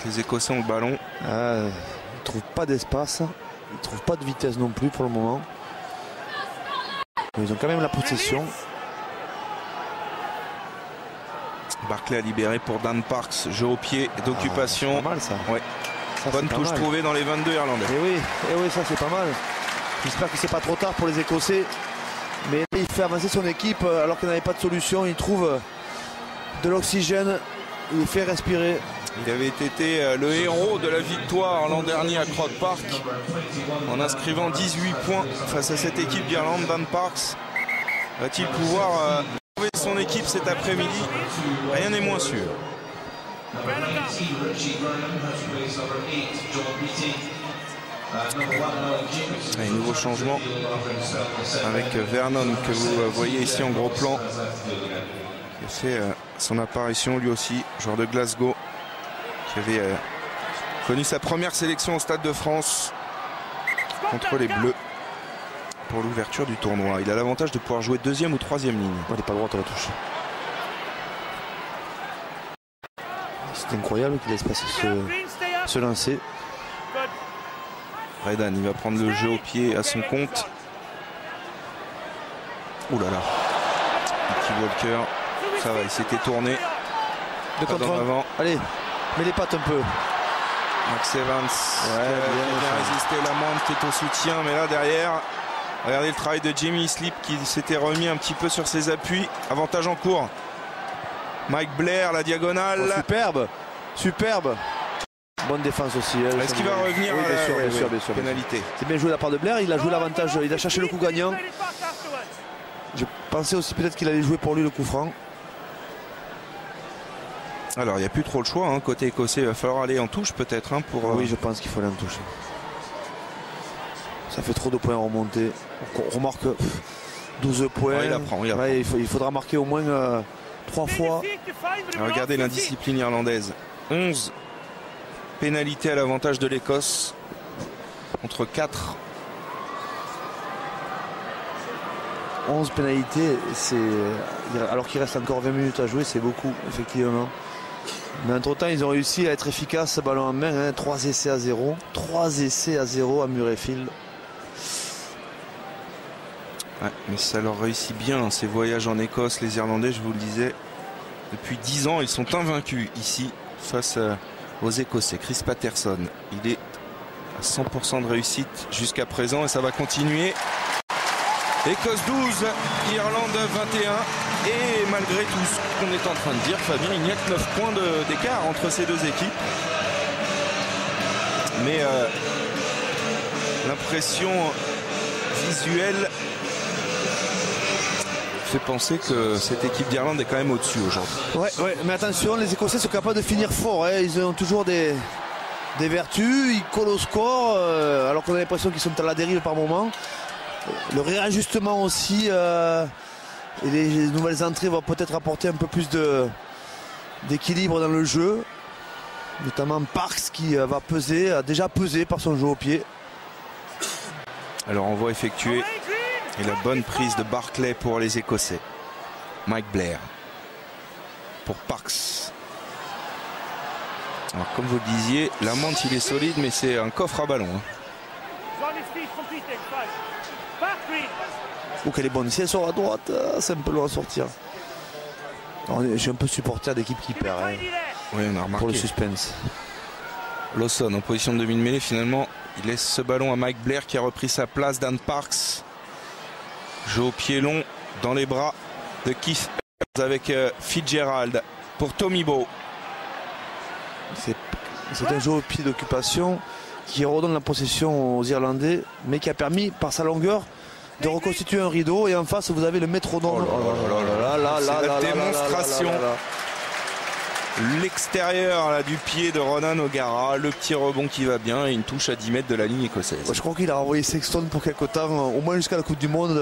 Les Écossais ont le ballon. Ils ne trouvent pas d'espace. Ils ne trouvent pas de vitesse non plus pour le moment. Mais ils ont quand même la possession. Barclay a libéré pour Dan Parks, jeu au pied d'occupation. C'est pas mal ça. Ouais. Ça, bonne touche trouvée dans les 22 Irlandais. Et oui, ça c'est pas mal. J'espère que c'est pas trop tard pour les Écossais. Mais il fait avancer son équipe alors qu'il n'avait pas de solution. Il trouve de l'oxygène, il fait respirer. Il avait été le héros de la victoire l'an dernier à Croke Park en inscrivant 18 points face à cette équipe d'Irlande. Dan Parks va-t-il pouvoir trouver son équipe cet après-midi? Rien n'est moins sûr. Et nouveau changement avec Vernon que vous voyez ici en gros plan, qui a fait son apparition lui aussi, joueur de Glasgow, qui avait connu sa première sélection au Stade de France contre les Bleus pour l'ouverture du tournoi. Il a l'avantage de pouvoir jouer deuxième ou troisième ligne. Il n'est pas droit à la touche. C'est incroyable qu'il laisse passer ce lancer. Redan, il va prendre le jeu au pied à son compte. Ouh là là. Petit Walker. Ça va, il s'était tourné. De contre avant. Allez, mets les pattes un peu. Max Evans qui a bien résisté. Lamont qui est au soutien, mais là derrière, regardez le travail de Jamie Slip qui s'était remis un petit peu sur ses appuis. Avantage en cours. Mike Blair, la diagonale. Oh, superbe, superbe. Bonne défense aussi. Est-ce qu'il va revenir à bien sûr, pénalité? C'est bien joué de la part de Blair. Il a joué l'avantage, il a cherché le coup gagnant. Je pensais aussi peut-être qu'il allait jouer pour lui le coup franc. Alors il n'y a plus trop le choix, hein. Côté écossais, il va falloir aller en touche peut-être. Hein, pour, oui, je pense qu'il faut aller en touche. Ça fait trop de points à remonter. On remarque 12 points. Ouais, il apprend. Ouais, il faudra marquer au moins 3 fois. Alors, regardez l'indiscipline irlandaise. 11 pénalités à l'avantage de l'Écosse contre 4. 11 pénalités, alors qu'il reste encore 20 minutes à jouer, c'est beaucoup, effectivement. Mais entre temps, ils ont réussi à être efficaces, ballon en main, hein, 3 essais à 0. 3 essais à 0 à Murrayfield. Ouais, mais ça leur réussit bien, ces voyages en Écosse, les Irlandais, je vous le disais. Depuis 10 ans, ils sont invaincus ici face aux Écossais. Chris Patterson, il est à 100% de réussite jusqu'à présent et ça va continuer. Écosse 12, Irlande 21. Et malgré tout ce qu'on est en train de dire, Fabien, il n'y a que 9 points d'écart entre ces deux équipes. Mais l'impression visuelle fait penser que cette équipe d'Irlande est quand même au-dessus aujourd'hui. Ouais, mais attention, les Écossais sont capables de finir fort. Hein. Ils ont toujours des vertus, ils collent au score, alors qu'on a l'impression qu'ils sont à la dérive par moment. Le réajustement aussi et les nouvelles entrées vont peut-être apporter un peu plus d'équilibre dans le jeu, notamment Parks qui va peser, a déjà pesé par son jeu au pied. Alors on voit effectuer et la bonne prise de Barclay pour les Écossais. Mike Blair pour Parks. Alors comme vous le disiez, la monte il est solide mais c'est un coffre à ballon. Hein. Oh qu'elle est bonne, si elle sort à droite, c'est un peu loin à sortir. Je suis un peu supporter d'équipe qui perd. Hein, oui, on a remarqué. Pour le suspense. Lawson en position de demi-mêlée, finalement, il laisse ce ballon à Mike Blair qui a repris sa place. Dan Parks joue au pied long dans les bras de Keith avec Fitzgerald pour Tommy Bowe. C'est un jeu au pied d'occupation qui redonne la possession aux Irlandais, mais qui a permis par sa longueur de reconstituer un rideau. Et en face vous avez le métronome. C'est la démonstration. L'extérieur du pied de Ronan O'Gara, le petit rebond qui va bien et une touche à 10 mètres de la ligne écossaise. Ouais, je crois qu'il a renvoyé Sexton pour quelque temps, au moins jusqu'à la Coupe du Monde,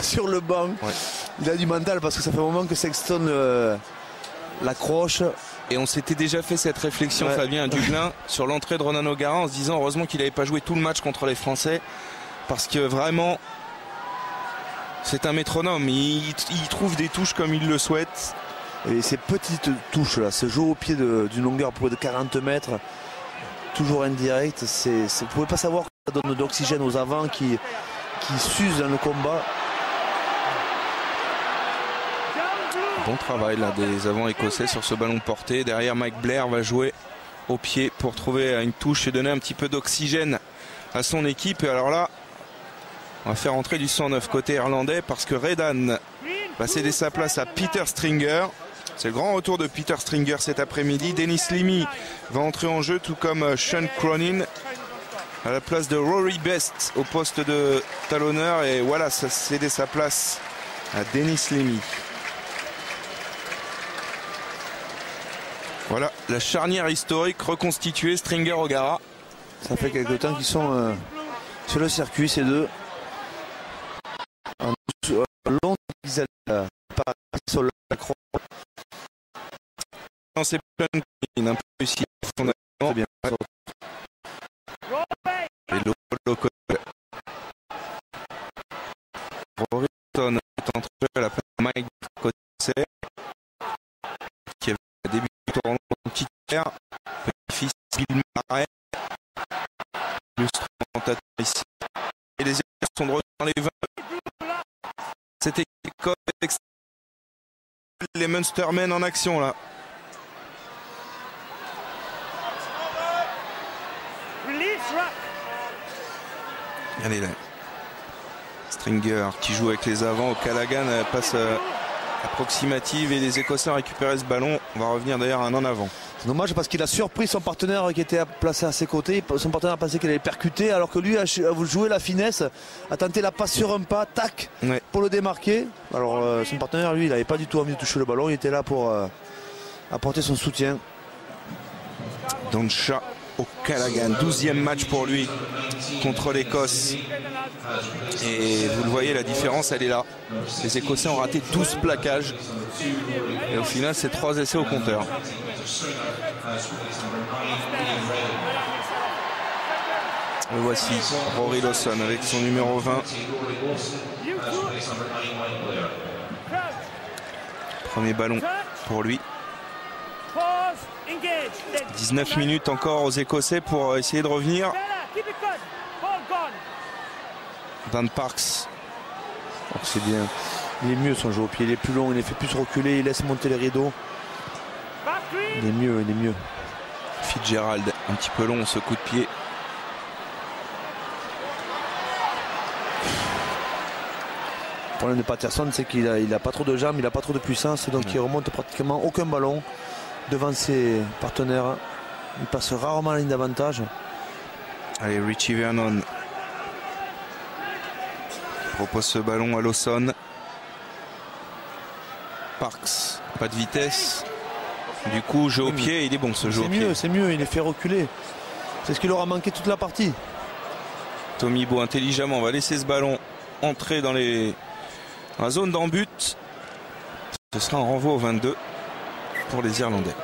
sur le banc. Ouais. Il a du mental parce que ça fait un moment que Sexton l'accroche. Et on s'était déjà fait cette réflexion, Fabien, à Dublin, sur l'entrée de Ronan O'Gara en se disant heureusement qu'il n'avait pas joué tout le match contre les Français parce que vraiment c'est un métronome. Il trouve des touches comme il le souhaite. Et ces petites touches là, ce jeu au pied d'une longueur de 40 mètres, toujours indirect, vous ne pouvez pas savoir que ça donne d'oxygène aux avants qui s'usent dans le combat. Bon travail là des avants écossais sur ce ballon porté. Derrière, Mike Blair va jouer au pied pour trouver une touche et donner un petit peu d'oxygène à son équipe. Et alors là, on va faire entrer du 109 côté irlandais parce que Redan va céder sa place à Peter Stringer. C'est le grand retour de Peter Stringer cet après-midi. Dennis Limy va entrer en jeu, tout comme Sean Cronin à la place de Rory Best au poste de talonneur. Et voilà, ça cédé sa place à Dennis Limy. Voilà la charnière historique reconstituée, Stringer-O'Gara. Ça fait quelques temps qu'ils sont sur le circuit, ces deux. Long ils allaient sur la croix. C'est plein un peu réussi fondamentalement bien. Et l'autre Roryton est entré à la place de Mike Cossé qui avait débuté au tournoi titulaire. Petit-fils Bill Marais, illustrateur ici. Et les équipes sont de retour dans les 20. Cette équipe les Munstermen en action là. Allez là. Stringer qui joue avec les avants. O'Callaghan passe approximative et les Écossais ont récupéré ce ballon. On va revenir d'ailleurs un en avant. C'est dommage parce qu'il a surpris son partenaire qui était placé à ses côtés. Son partenaire a pensé qu'il allait percuter alors que lui a joué la finesse, a tenté la passe sur un pas, tac, ouais, pour le démarquer. Alors son partenaire, lui, il n'avait pas du tout envie de toucher le ballon. Il était là pour apporter son soutien. Doncha O'Callaghan, 12e match pour lui contre l'Écosse. Et vous le voyez, la différence, elle est là. Les Écossais ont raté 12 plaquages. Et au final, c'est 3 essais au compteur. Le voici, Rory Lawson avec son numéro 20. Premier ballon pour lui. 19 minutes encore aux Écossais pour essayer de revenir. Dan Parks. Oh, c'est bien. Il est mieux son jeu au pied. Il est plus long, il les fait plus reculer, il laisse monter les rideaux. Il est mieux, il est mieux. Fitzgerald, un petit peu long ce coup de pied. Le problème de Patterson, c'est qu'il n'a pas trop de jambes, il n'a pas trop de puissance, donc il remonte pratiquement aucun ballon devant ses partenaires. Il passe rarement la ligne d'avantage. Allez, Richie Vernon propose ce ballon à Lawson. Parks, pas de vitesse. Du coup, jeu au pied, il est bon ce jeu au pied. C'est mieux, il est fait reculer. C'est ce qu'il aura manqué toute la partie. Tommy Beau intelligemment va laisser ce ballon entrer dans la zone d'en-but. Ce sera un renvoi au 22 pour les Irlandais.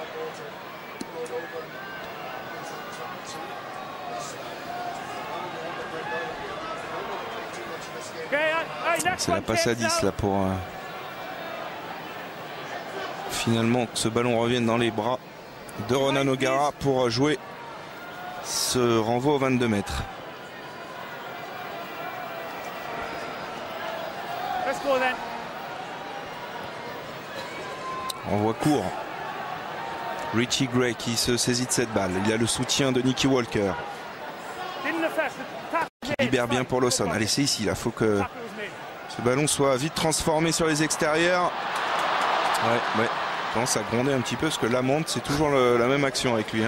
C'est la passe à 10 là pour finalement que ce ballon revienne dans les bras de Ronan O'Gara pour jouer ce renvoi au 22 mètres. Renvoi court. Richie Gray qui se saisit de cette balle. Il a le soutien de Nicky Walker qui libère bien pour Lawson. Allez, c'est ici, là, faut que ce ballon soit vite transformé sur les extérieurs. Ouais. Commence à gronder un petit peu parce que Lamont, c'est toujours la même action avec lui.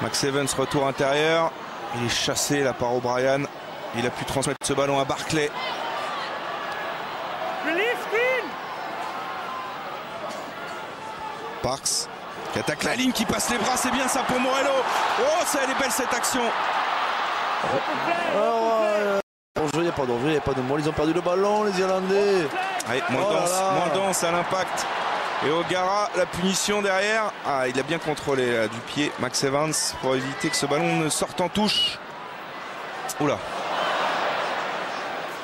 Max Evans, retour intérieur. Il est chassé là par O'Brien. Il a pu transmettre ce ballon à Barclay. Parks qui attaque la ligne, qui passe les bras, c'est bien ça pour Morello. Oh, elle est belle cette action. Il n'y a pas d'enjeu, il n'y a pas de mal. Ils ont perdu le ballon, les Irlandais. Allez, moins dense à l'impact. Et O'Gara, la punition derrière. Ah, il a bien contrôlé là, du pied Max Evans pour éviter que ce ballon ne sorte en touche. Oula.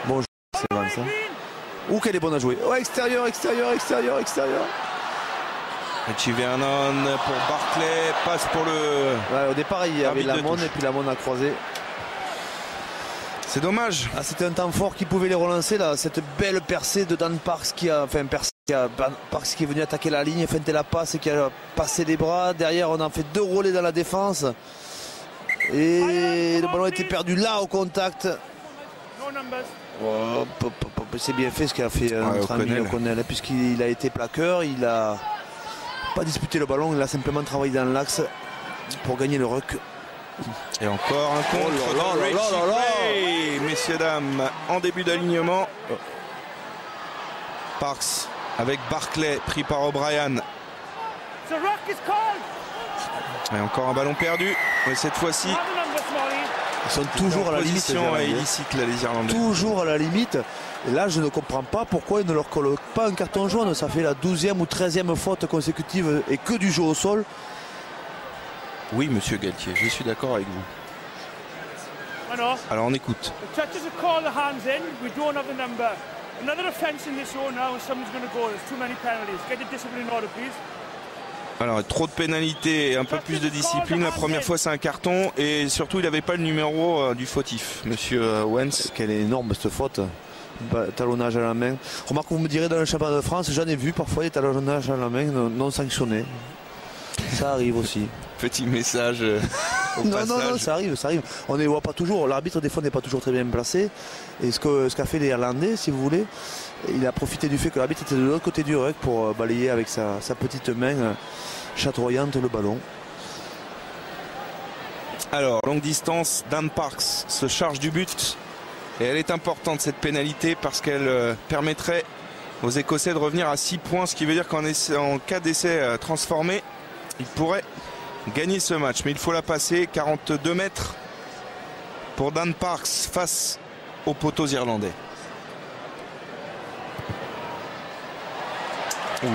Bon, c'est Evans. Ouh, qu'elle est bonne à jouer. Oh, extérieur. Richie Vernon pour Barclay, passe pour le... Ouais, au départ, il y avait Lamont et puis Lamont a croisé. C'est dommage. C'était un temps fort qui pouvait les relancer là. Cette belle percée de Dan Parks qui a fait un percée Parks qui est venu attaquer la ligne, feinter la passe et qui a passé les bras. Derrière, on a fait 2 relais dans la défense. Et le ballon a été perdu là au contact. Oh, c'est bien fait ce qu'a fait notre ami O'Connell, puisqu'il a été plaqueur, il n'a pas disputé le ballon, il a simplement travaillé dans l'axe pour gagner le ruck. Et encore un contre, messieurs, dames, en début d'alignement. Parks avec Barclay, pris par O'Brien. Et encore un ballon perdu, mais cette fois-ci, ils sont toujours à la limite. Illicite, là, les Irlandais. Toujours à la limite. Et là, je ne comprends pas pourquoi ils ne leur collent pas un carton jaune. Ça fait la 12e ou 13e faute consécutive et que du jeu au sol. Oui, monsieur Galtier, je suis d'accord avec vous. Alors on écoute. Alors trop de pénalités et un peu plus de discipline. La première fois c'est un carton et surtout il n'avait pas le numéro du fautif, monsieur Wentz. Quelle est énorme cette faute. Talonnage à la main. Remarque, vous me direz dans le championnat de France, j'en ai vu parfois des talonnages à la main non sanctionnés. Ça arrive aussi. Petit message au passage. Non, ça arrive. On ne les voit pas toujours. L'arbitre des fois n'est pas toujours très bien placé. Et ce qu'a fait les Irlandais, si vous voulez, il a profité du fait que l'arbitre était de l'autre côté du ruck pour balayer avec sa petite main chatoyante le ballon. Alors, longue distance, Dan Parks se charge du but. Et elle est importante cette pénalité parce qu'elle permettrait aux Écossais de revenir à 6 points. Ce qui veut dire qu'en cas d'essai transformé, il pourrait gagner ce match. Mais il faut la passer, 42 mètres pour Dan Parks face aux poteaux irlandais.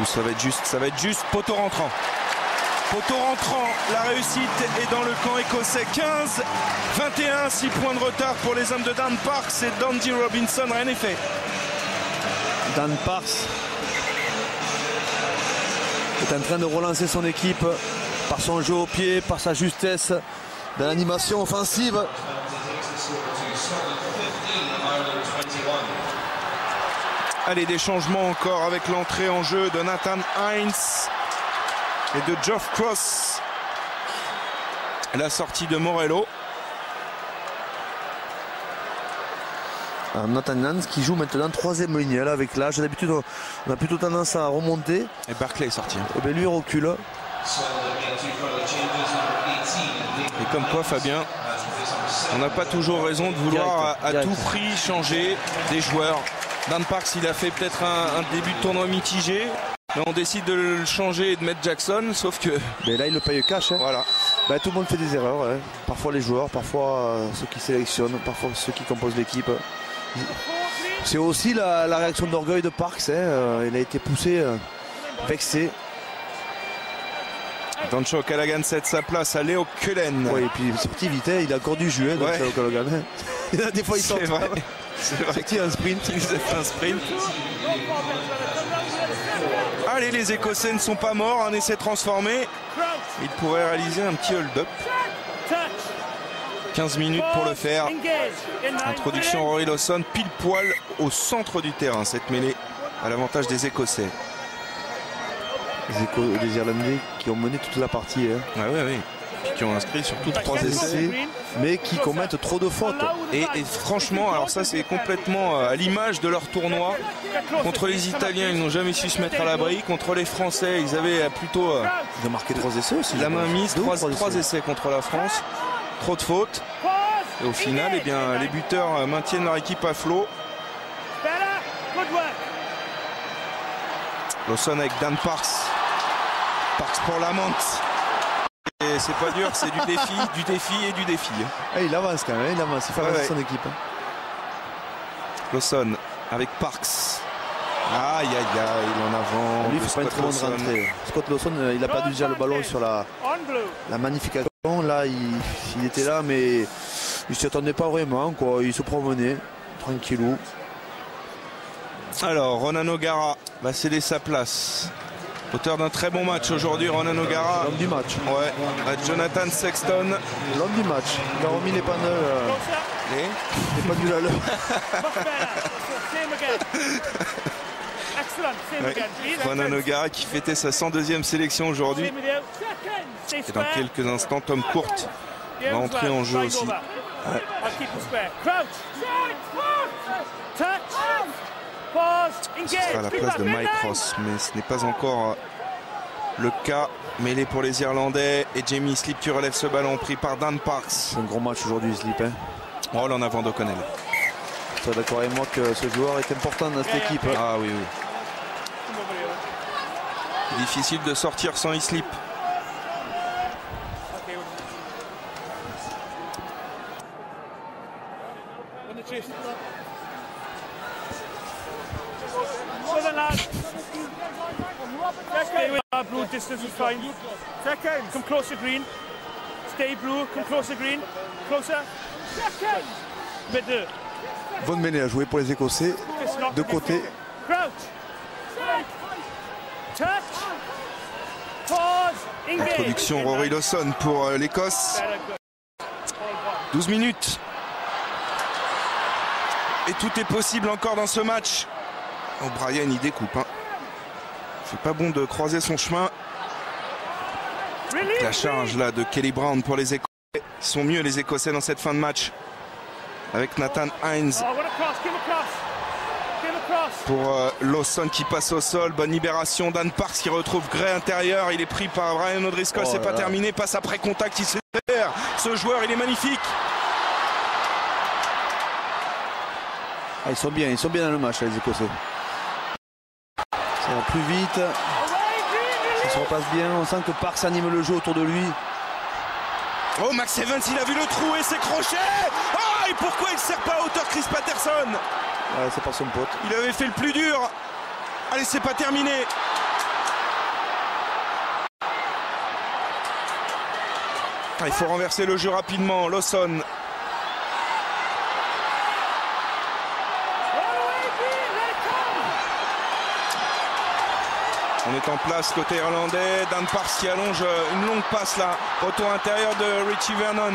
Ça va être juste, poteau rentrant. Poteau rentrant, la réussite est dans le camp écossais. 15-21, 6 points de retard pour les hommes de Dan Parks et d'Andy Robinson, rien n'est fait. Dan Parks est en train de relancer son équipe par son jeu au pied, par sa justesse dans l'animation offensive. Allez, des changements encore avec l'entrée en jeu de Nathan Hines et de Geoff Cross. La sortie de Morello. Alors Nathan Hines qui joue maintenant 3e ligne là, avec l'âge. D'habitude on a plutôt tendance à remonter. Et Barclay est sorti. Et bien lui il recule. Et comme quoi, Fabien, on n'a pas toujours raison de vouloir à tout prix changer des joueurs. Dan Parks, il a fait peut-être un début de tournoi mitigé, mais on décide de le changer et de mettre Jackson, sauf que... Mais là, il le paye cash. Hein. Voilà. Bah, tout le monde fait des erreurs. Hein. Parfois les joueurs, parfois ceux qui sélectionnent, parfois ceux qui composent l'équipe. C'est aussi la réaction d'orgueil de Parks. Hein. Il a été poussé, vexé. Dancho Callaghan cède sa place à Léo Cullen. Oui, et puis sorti vite, hein. Il a encore du jus, donc Callaghan. Des fois, il sort. C'est vrai qu'il y a un sprint. Il s'est fait un sprint. Allez, les Écossais ne sont pas morts. Un essai transformé. Il pourrait réaliser un petit hold-up. 15 minutes pour le faire. Introduction Rory Lawson, pile poil au centre du terrain. Cette mêlée à l'avantage des Écossais. Les Irlandais qui ont mené toute la partie. Hein. Ah oui. Puis qui ont inscrit surtout 3 essais. Mais qui commettent trop de fautes. Et franchement, alors ça c'est complètement à l'image de leur tournoi. Contre les Italiens, ils n'ont jamais su se mettre à l'abri. Contre les Français, ils avaient plutôt ils ont marqué 3 essais aussi. La main mise, 3 essais contre la France. Trop de fautes. Et au final, eh bien, les buteurs maintiennent leur équipe à flot. Lawson avec Dan Parks. Parks pour la menthe. Et c'est pas dur, c'est du défi et du défi. Et il avance quand même, il fait avancer son équipe. Lawson avec Parks. Aïe, il en avant. Lui, il faut pas une très bonne rentrée. Scott Lawson, il a perdu déjà le ballon sur la magnification. Là, il était là, mais il ne s'y attendait pas vraiment. Quoi. Il se promenait, tranquillou. Alors, Ronan O'Gara va céder sa place. Auteur d'un très bon match aujourd'hui, Ronan O'Gara. L'homme du match. Ouais, à Jonathan Sexton. L'homme du match. Il a remis les pendules. Les pendules à l'heure. Juan Anoga qui fêtait sa 102e sélection aujourd'hui. Et dans quelques instants, Tom Court va entrer en jeu aussi. Ouais. Ce sera à la place de Mike Ross, mais ce n'est pas encore le cas. Mêlé pour les Irlandais et Jamie Islip qui relève ce ballon pris par Dan Parks. C'est un gros match aujourd'hui, Islip. Hein. Oh, en avant d'O'Connell. Tu es d'accord avec moi que ce joueur est important dans cette équipe. Hein. Ah oui, oui. Difficile de sortir sans Islip. Blue distance is fine. Second. Come closer, green. Stay blue. Come closer, green. Closer. Second. Middle. Bonne mêlée à jouer pour les Écossais. De côté. Crouch. Touch. Pause. Engage. Introduction Rory Lawson pour l'Écosse. 12 minutes. Et tout est possible encore dans ce match. Oh, Brian, il découpe. Hein. C'est pas bon de croiser son chemin. La charge là de Kelly Brown pour les Écossais. Ils sont mieux les Écossais dans cette fin de match. Avec Nathan Hines. Pour Lawson qui passe au sol. Bonne libération. Dan Parks qui retrouve Gray intérieur. Il est pris par Brian O'Driscoll. C'est pas terminé. Passe après contact. Il se perd. Ce joueur, il est magnifique. Ah, ils sont bien dans le match, les Écossais. Ça va plus vite. Ça se repasse bien. On sent que Parks anime le jeu autour de lui. Oh, Max Evans, il a vu le trou et ses crochets. Oh, et pourquoi il ne sert pas à hauteur Chris Patterson? Ouais, c'est pas son pote. Il avait fait le plus dur. Allez, c'est pas terminé. Ah, il faut renverser le jeu rapidement. Lawson. On est en place côté irlandais. Dan Parks qui allonge une longue passe là. Retour intérieur de Richie Vernon.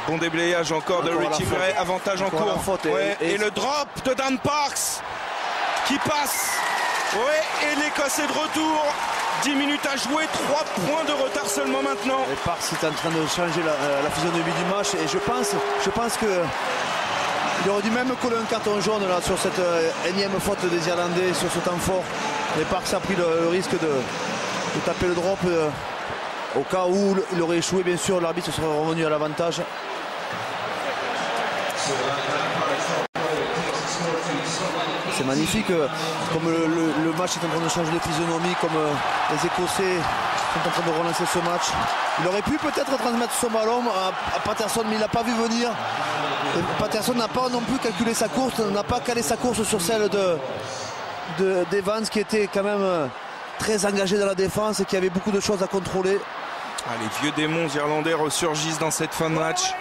Bon déblayage encore de Richie Vernon. Avantage en cours. Ouais, et le drop de Dan Parks qui passe. Ouais, et l'Écosse est de retour. 10 minutes à jouer, 3 points de retard seulement maintenant. Et Parks est en train de changer la physionomie du match. Et je pense que il aurait dû même coller un carton jaune là, sur cette énième faute des Irlandais sur ce temps fort. Mais Parks a pris le risque de taper le drop au cas où il aurait échoué. Bien sûr, l'arbitre serait revenu à l'avantage. C'est magnifique comme le match est en train de changer de physionomie, comme les Écossais sont en train de relancer ce match. Il aurait pu peut-être transmettre son ballon à Patterson, mais il n'a pas vu venir. Et Patterson n'a pas non plus calculé sa course, n'a pas calé sa course sur celle d'Evans qui était quand même très engagé dans la défense et qui avait beaucoup de choses à contrôler. Ah, les vieux démons irlandais ressurgissent dans cette fin de match.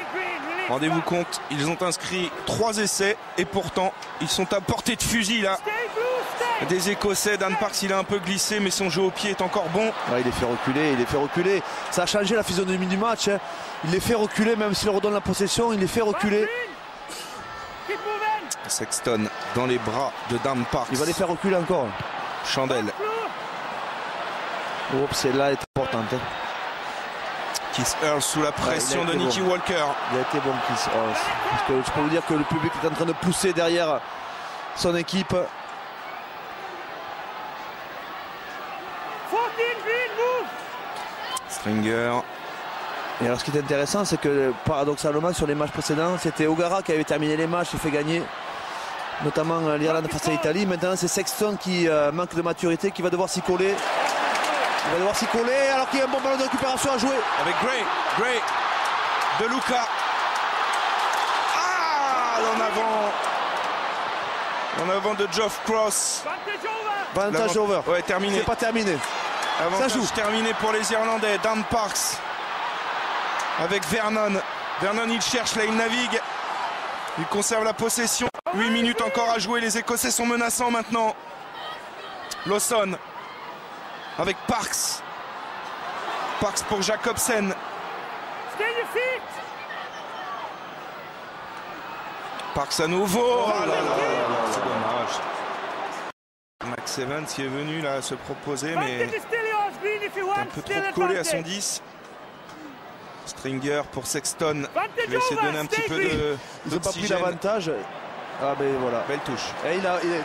Rendez-vous compte, ils ont inscrit 3 essais et pourtant ils sont à portée de fusil là. Des Écossais. Dan Parks, il a un peu glissé mais son jeu au pied est encore bon. Ouais, il les fait reculer, Ça a changé la physionomie du match. Hein. Il les fait reculer, même s'il redonne la possession, il les fait reculer. Sexton dans les bras de Dan Parks. Il va les faire reculer encore. Chandelle. Oups, celle-là est importante. Hein. Keith Earls sous la pression de Nicky Walker. Il a été bon, Keith Earls. Parce que je peux vous dire que le public est en train de pousser derrière son équipe. Stringer. Et alors ce qui est intéressant, c'est que paradoxalement sur les matchs précédents, c'était O'Gara qui avait terminé les matchs et fait gagner notamment l'Irlande face à l'Italie. Maintenant c'est Sexton qui manque de maturité, qui va devoir s'y coller. Il va devoir s'y coller alors qu'il y a un bon ballon de récupération à jouer. Avec Gray de Luca. Ah, en avant de Geoff Cross. Vantage over. Ouais, terminé. C'est pas terminé. Avantage ça joue. Terminé pour les Irlandais. Dan Parks avec Vernon. Vernon, il cherche, là il navigue. Il conserve la possession. 8 minutes encore à jouer. Les Écossais sont menaçants maintenant. Lawson avec Parks. Parks pour Jacobsen. Parks à nouveau. Oh là là, c'est dommage. Max Evans qui est venu là se proposer, mais un peu trop collé à son 10. Stringer pour Sexton. Il va essayer de donner un petit peu de. Ils n'ont pas pris l'avantage. Ah ben voilà. Belle touche. Et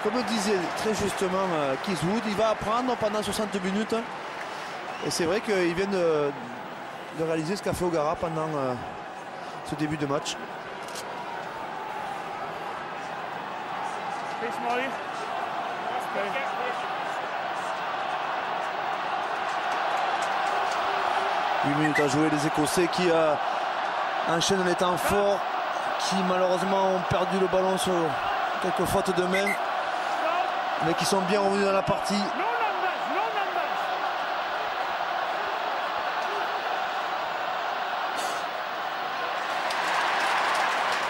comme disait très justement Keith Wood, il va apprendre pendant 60 minutes. Et c'est vrai qu'il vient de réaliser ce qu'a fait O'Gara pendant ce début de match. « 8 minutes à jouer, les Écossais qui enchaînent les temps forts, qui malheureusement ont perdu le ballon sur quelques fautes de main, mais qui sont bien revenus dans la partie.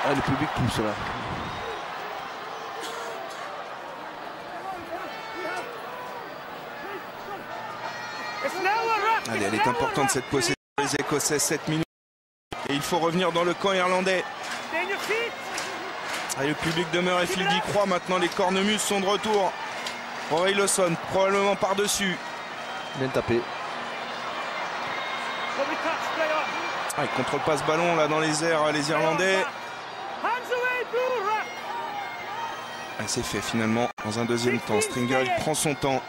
Ah, le public pousse là. Allez, elle est importante cette possession des Écossais, 7 minutes. Et il faut revenir dans le camp irlandais. Et le public de Murrayfield y croit maintenant, les cornemuses sont de retour. Rory Lawson, probablement par-dessus. Bien tapé. Ah, ils ne contrôlent pas ce ballon là dans les airs, les Irlandais. Ah, c'est fait finalement dans un deuxième temps. Stringer, il prend son temps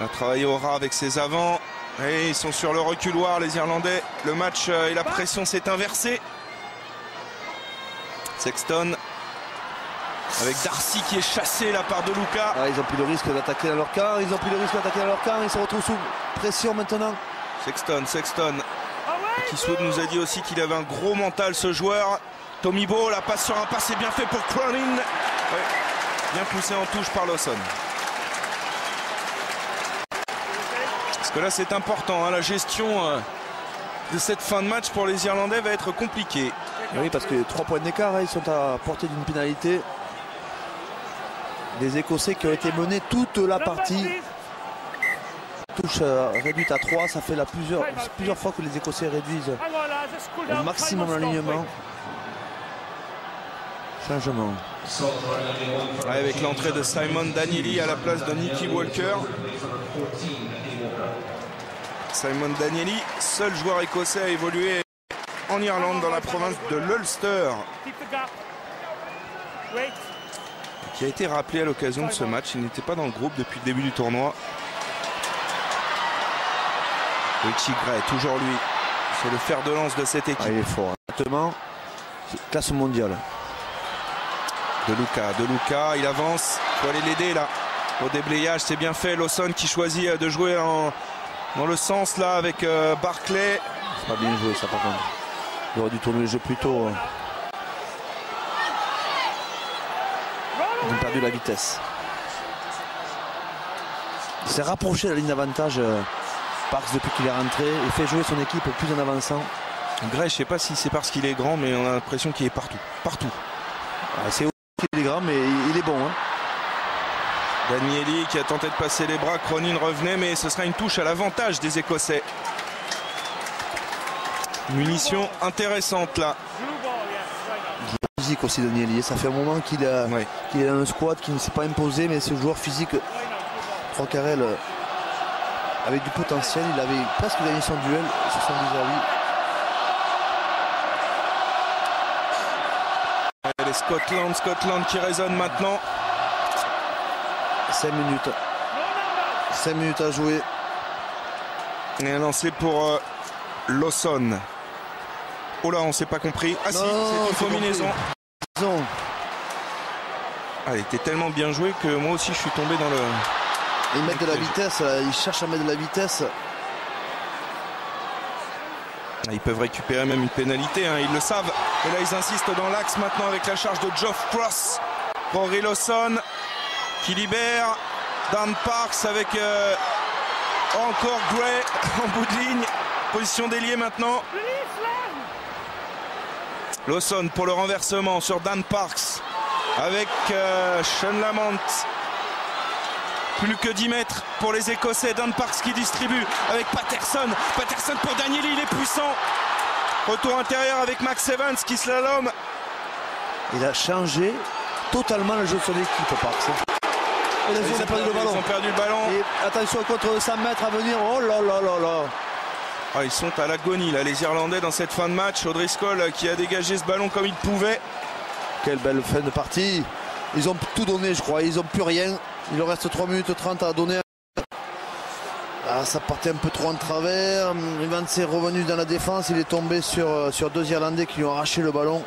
à travailler au ras avec ses avants. Et ils sont sur le reculoir, les Irlandais. Le match et la pression s'est inversée. Sexton avec Darcy qui est chassé là par De Luca. Ah, ils ont pris le risque d'attaquer dans leur camp. Ils se retrouvent sous pression maintenant. Sexton. Keith nous a dit aussi qu'il avait un gros mental, ce joueur. Tommy Bowe, la passe sur un pas, c'est bien fait pour Cronin. Ouais. Bien poussé en touche par Lawson. Parce que là c'est important, hein, la gestion de cette fin de match pour les Irlandais va être compliquée. Oui, parce que 3 points d'écart, ils sont à portée d'une pénalité. Les Écossais qui ont été menés toute la partie. Touche réduite à 3, ça fait plusieurs fois que les Écossais réduisent au maximum l'alignement. Changement. Ouais, avec l'entrée de Simon Danieli à la place de Nicky Walker. Simon Danieli, seul joueur écossais à évoluer en Irlande dans la province de l'Ulster, qui a été rappelé à l'occasion de ce match. Il n'était pas dans le groupe depuis le début du tournoi. Richie Gray, toujours lui, c'est le fer de lance de cette équipe. Ah, il est fort, honnêtement, classe mondiale. De Luca, il avance, il faut aller l'aider là. Au déblayage, c'est bien fait. Lawson qui choisit de jouer dans le sens là avec Barclay. C'est pas bien joué ça par contre. Il aurait dû tourner le jeu plus tôt. Ils ont perdu la vitesse. Il s'est rapproché de la ligne d'avantage. Parks depuis qu'il est rentré et fait jouer son équipe plus en avançant. Gray, je sais pas si c'est parce qu'il est grand, mais on a l'impression qu'il est partout. Ah, c'est qu'il est grand, mais il est bon. Hein. Danieli qui a tenté de passer les bras, Cronin revenait, mais ce sera une touche à l'avantage des Écossais. Munition intéressante là. Physique aussi Danieli, ça fait un moment qu'il est dans le squad, qu'il ne s'est pas imposé, mais ce joueur physique, Trocarel, avec du potentiel, il avait presque gagné son duel sur son vis-à-vis. Les Scotland qui résonne maintenant. 5 minutes. 5 minutes à jouer. Et un lancer pour Lawson. Oh là, on s'est pas compris. Ah non, si, c'est une combinaison. Ah, elle était tellement bien jouée que moi aussi je suis tombé dans le... Ils mettent de la vitesse, là. Ils cherchent à mettre de la vitesse. Ils peuvent récupérer même une pénalité, hein, ils le savent. Et là ils insistent dans l'axe maintenant avec la charge de Geoff Cross. Rory Lawson qui libère. Dan Parks avec encore Gray en bout de ligne. Position d'ailier maintenant. Lawson pour le renversement sur Dan Parks avec Sean Lamont. Plus que 10 mètres pour les Écossais. Dan Parks qui distribue avec Patterson. Patterson pour Danieli, il est puissant. Retour intérieur avec Max Evans qui slalom Il a changé totalement le jeu de son équipe, Parks. Et ils ont perdu le ballon. Ils ont perdu le ballon. Et attention contre 100 mètres à venir. Oh là là là là. Ah, ils sont à l'agonie là, les Irlandais dans cette fin de match. O'Driscoll qui a dégagé ce ballon comme il pouvait. Quelle belle fin de partie. Ils ont tout donné, je crois. Ils n'ont plus rien. Il leur reste 3 minutes 30 à donner. Ah, ça partait un peu trop en travers. Evans est revenu dans la défense. Il est tombé sur 2 Irlandais qui lui ont arraché le ballon.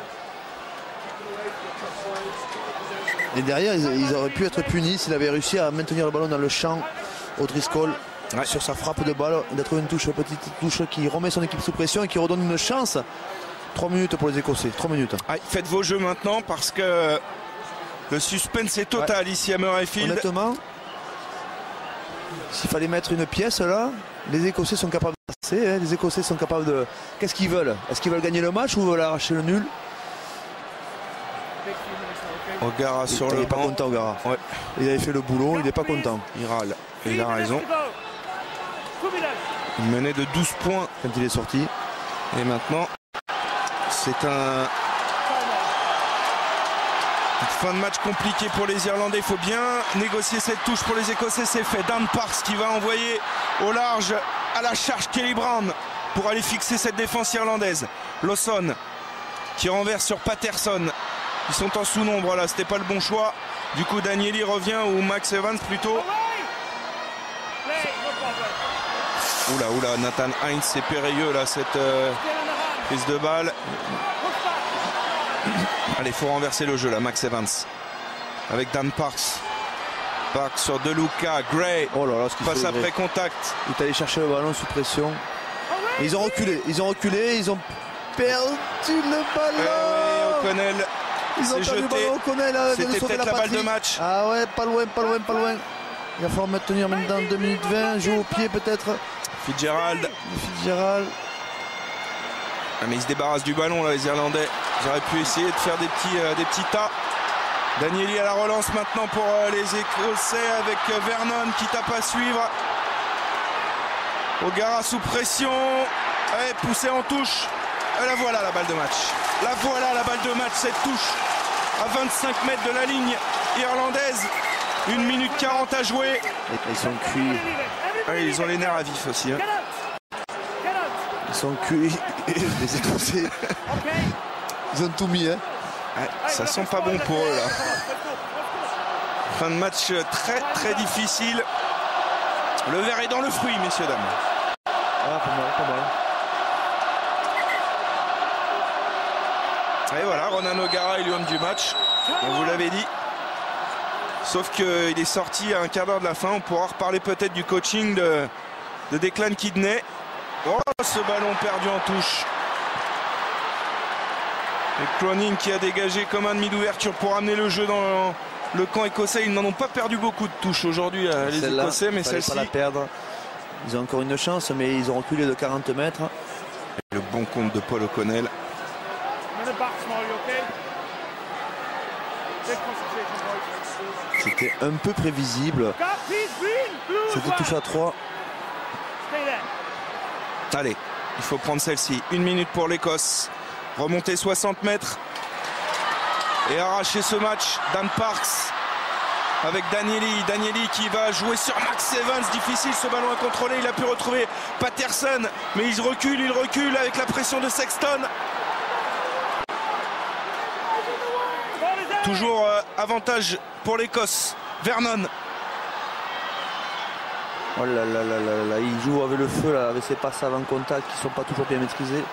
Et derrière, ils auraient pu être punis s'il avait réussi à maintenir le ballon dans le champ. O'Driscoll, sur sa frappe de balle, d'être une petite touche qui remet son équipe sous pression et qui redonne une chance. 3 minutes pour les Écossais, 3 minutes. Ah, faites vos jeux maintenant parce que le suspense est total ici à Murrayfield. Honnêtement, s'il fallait mettre une pièce là, les Écossais sont capables de passer. Hein, les Écossais sont capables de... Qu'est-ce qu'ils veulent? Est-ce qu'ils veulent gagner le match ou veulent arracher le nul? O'Gara sur le Il n'est pas content, O'Gara. Ouais. Il avait fait le boulot, il n'est pas content. Il râle. Et il a raison. Il menait de 12 points quand il est sorti. Et maintenant, c'est une fin de match compliquée pour les Irlandais. Il faut bien négocier cette touche pour les Écossais. C'est fait. Dan Parks qui va envoyer au large à la charge Kelly Brown pour aller fixer cette défense irlandaise. Lawson qui renverse sur Patterson. Ils sont en sous-nombre là, c'était pas le bon choix. Du coup Danieli revient ou Max Evans plutôt. Oula, Nathan Hines, c'est périlleux là cette prise de balle. Allez, faut renverser le jeu là, Max Evans. Avec Dan Parks. Parks sur DeLuca, Gray. Oh là là, ce qu'il passe fait, après Gray. Contact. Il est allé chercher le ballon sous pression. Et ils ont reculé, ils ont perdu le ballon. O'Connell. Ils ont perdu le ballon, O'Connell. C'était peut-être la balle de match. Ah ouais, pas loin. Il va falloir maintenir maintenant 2 minutes 20, jouer au pied peut-être. Fitzgerald. Ah, mais ils se débarrassent du ballon là, les Irlandais. Ils auraient pu essayer de faire des petits tas. Danieli à la relance maintenant pour les Écossais avec Vernon qui tape à suivre. O'Gara sous pression. Allez, poussé en touche. Et la voilà la balle de match. La voilà la balle de match, cette touche à 25 mètres de la ligne irlandaise. 1 minute 40 à jouer. Ils sont cuits. Allez, ils ont les nerfs à vif aussi. Hein. Ils sont cuits. Les Écossais. Ils ont tout mis. Hein. Ouais, ça sent pas bon pour eux là. Fin de match très difficile. Le verre est dans le fruit, messieurs, dames. Ah, pas mal. Et voilà, Ronan O'Gara est l'homme du match. On vous l'avait dit. Sauf qu'il est sorti à un quart d'heure de la fin. On pourra reparler peut-être du coaching de Declan Kidney. Oh, ce ballon perdu en touche. Et Cronin qui a dégagé comme un demi d'ouverture pour amener le jeu dans le camp écossais. Ils n'en ont pas perdu beaucoup de touches aujourd'hui, les Écossais, mais celle-ci. Pas la perdre. Ils ont encore une chance, mais ils ont reculé de 40 mètres. Le bon compte de Paul O'Connell. C'était un peu prévisible. C'était touche à 3. Allez, il faut prendre celle-ci. 1 minute pour l'Écosse. Remonter 60 mètres. Et arracher ce match. Dan Parks avec Danieli qui va jouer sur Max Evans. Difficile ce ballon à contrôler. Il a pu retrouver Patterson. Mais il recule avec la pression de Sexton. Toujours avantage pour l'Écosse. Vernon. Oh là là là là là, il joue avec le feu là, avec ses passes avant contact qui ne sont pas toujours bien maîtrisées.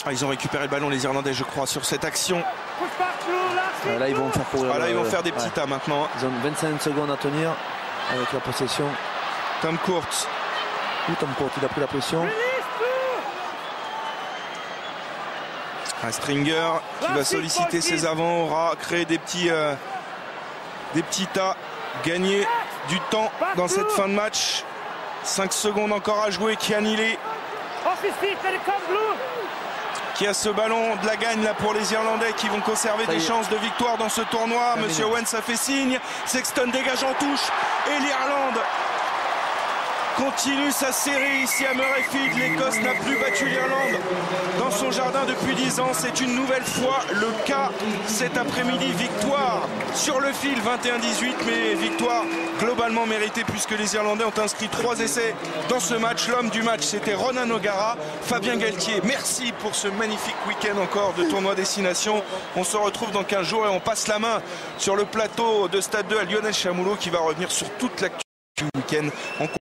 Ah, ils ont récupéré le ballon les Irlandais je crois sur cette action. Là ils vont faire courir. Là ils vont faire des petits tas maintenant. Ils ont 25 secondes à tenir avec la possession. Tom Court. Oui, Tom Court, il a pris la pression. Un Stringer qui va solliciter ses avants, aura créé des petits tas, gagner du temps dans cette fin de match. 5 secondes encore à jouer. Kianile qui a ce ballon de la gagne là pour les Irlandais qui vont conserver des chances de victoire dans ce tournoi. Monsieur Wentz a fait signe. Sexton dégage en touche et l'Irlande continue sa série ici à Murrayfield. L'Écosse n'a plus battu l'Irlande dans son jardin depuis 10 ans. C'est une nouvelle fois le cas cet après-midi. Victoire sur le fil 21-18, mais victoire globalement méritée puisque les Irlandais ont inscrit 3 essais dans ce match. L'homme du match, c'était Ronan O'Gara. Fabien Galtier, merci pour ce magnifique week-end encore de tournoi destination. On se retrouve dans 15 jours et on passe la main sur le plateau de Stade 2 à Lionel Chamoulot qui va revenir sur toute l'actu du week-end.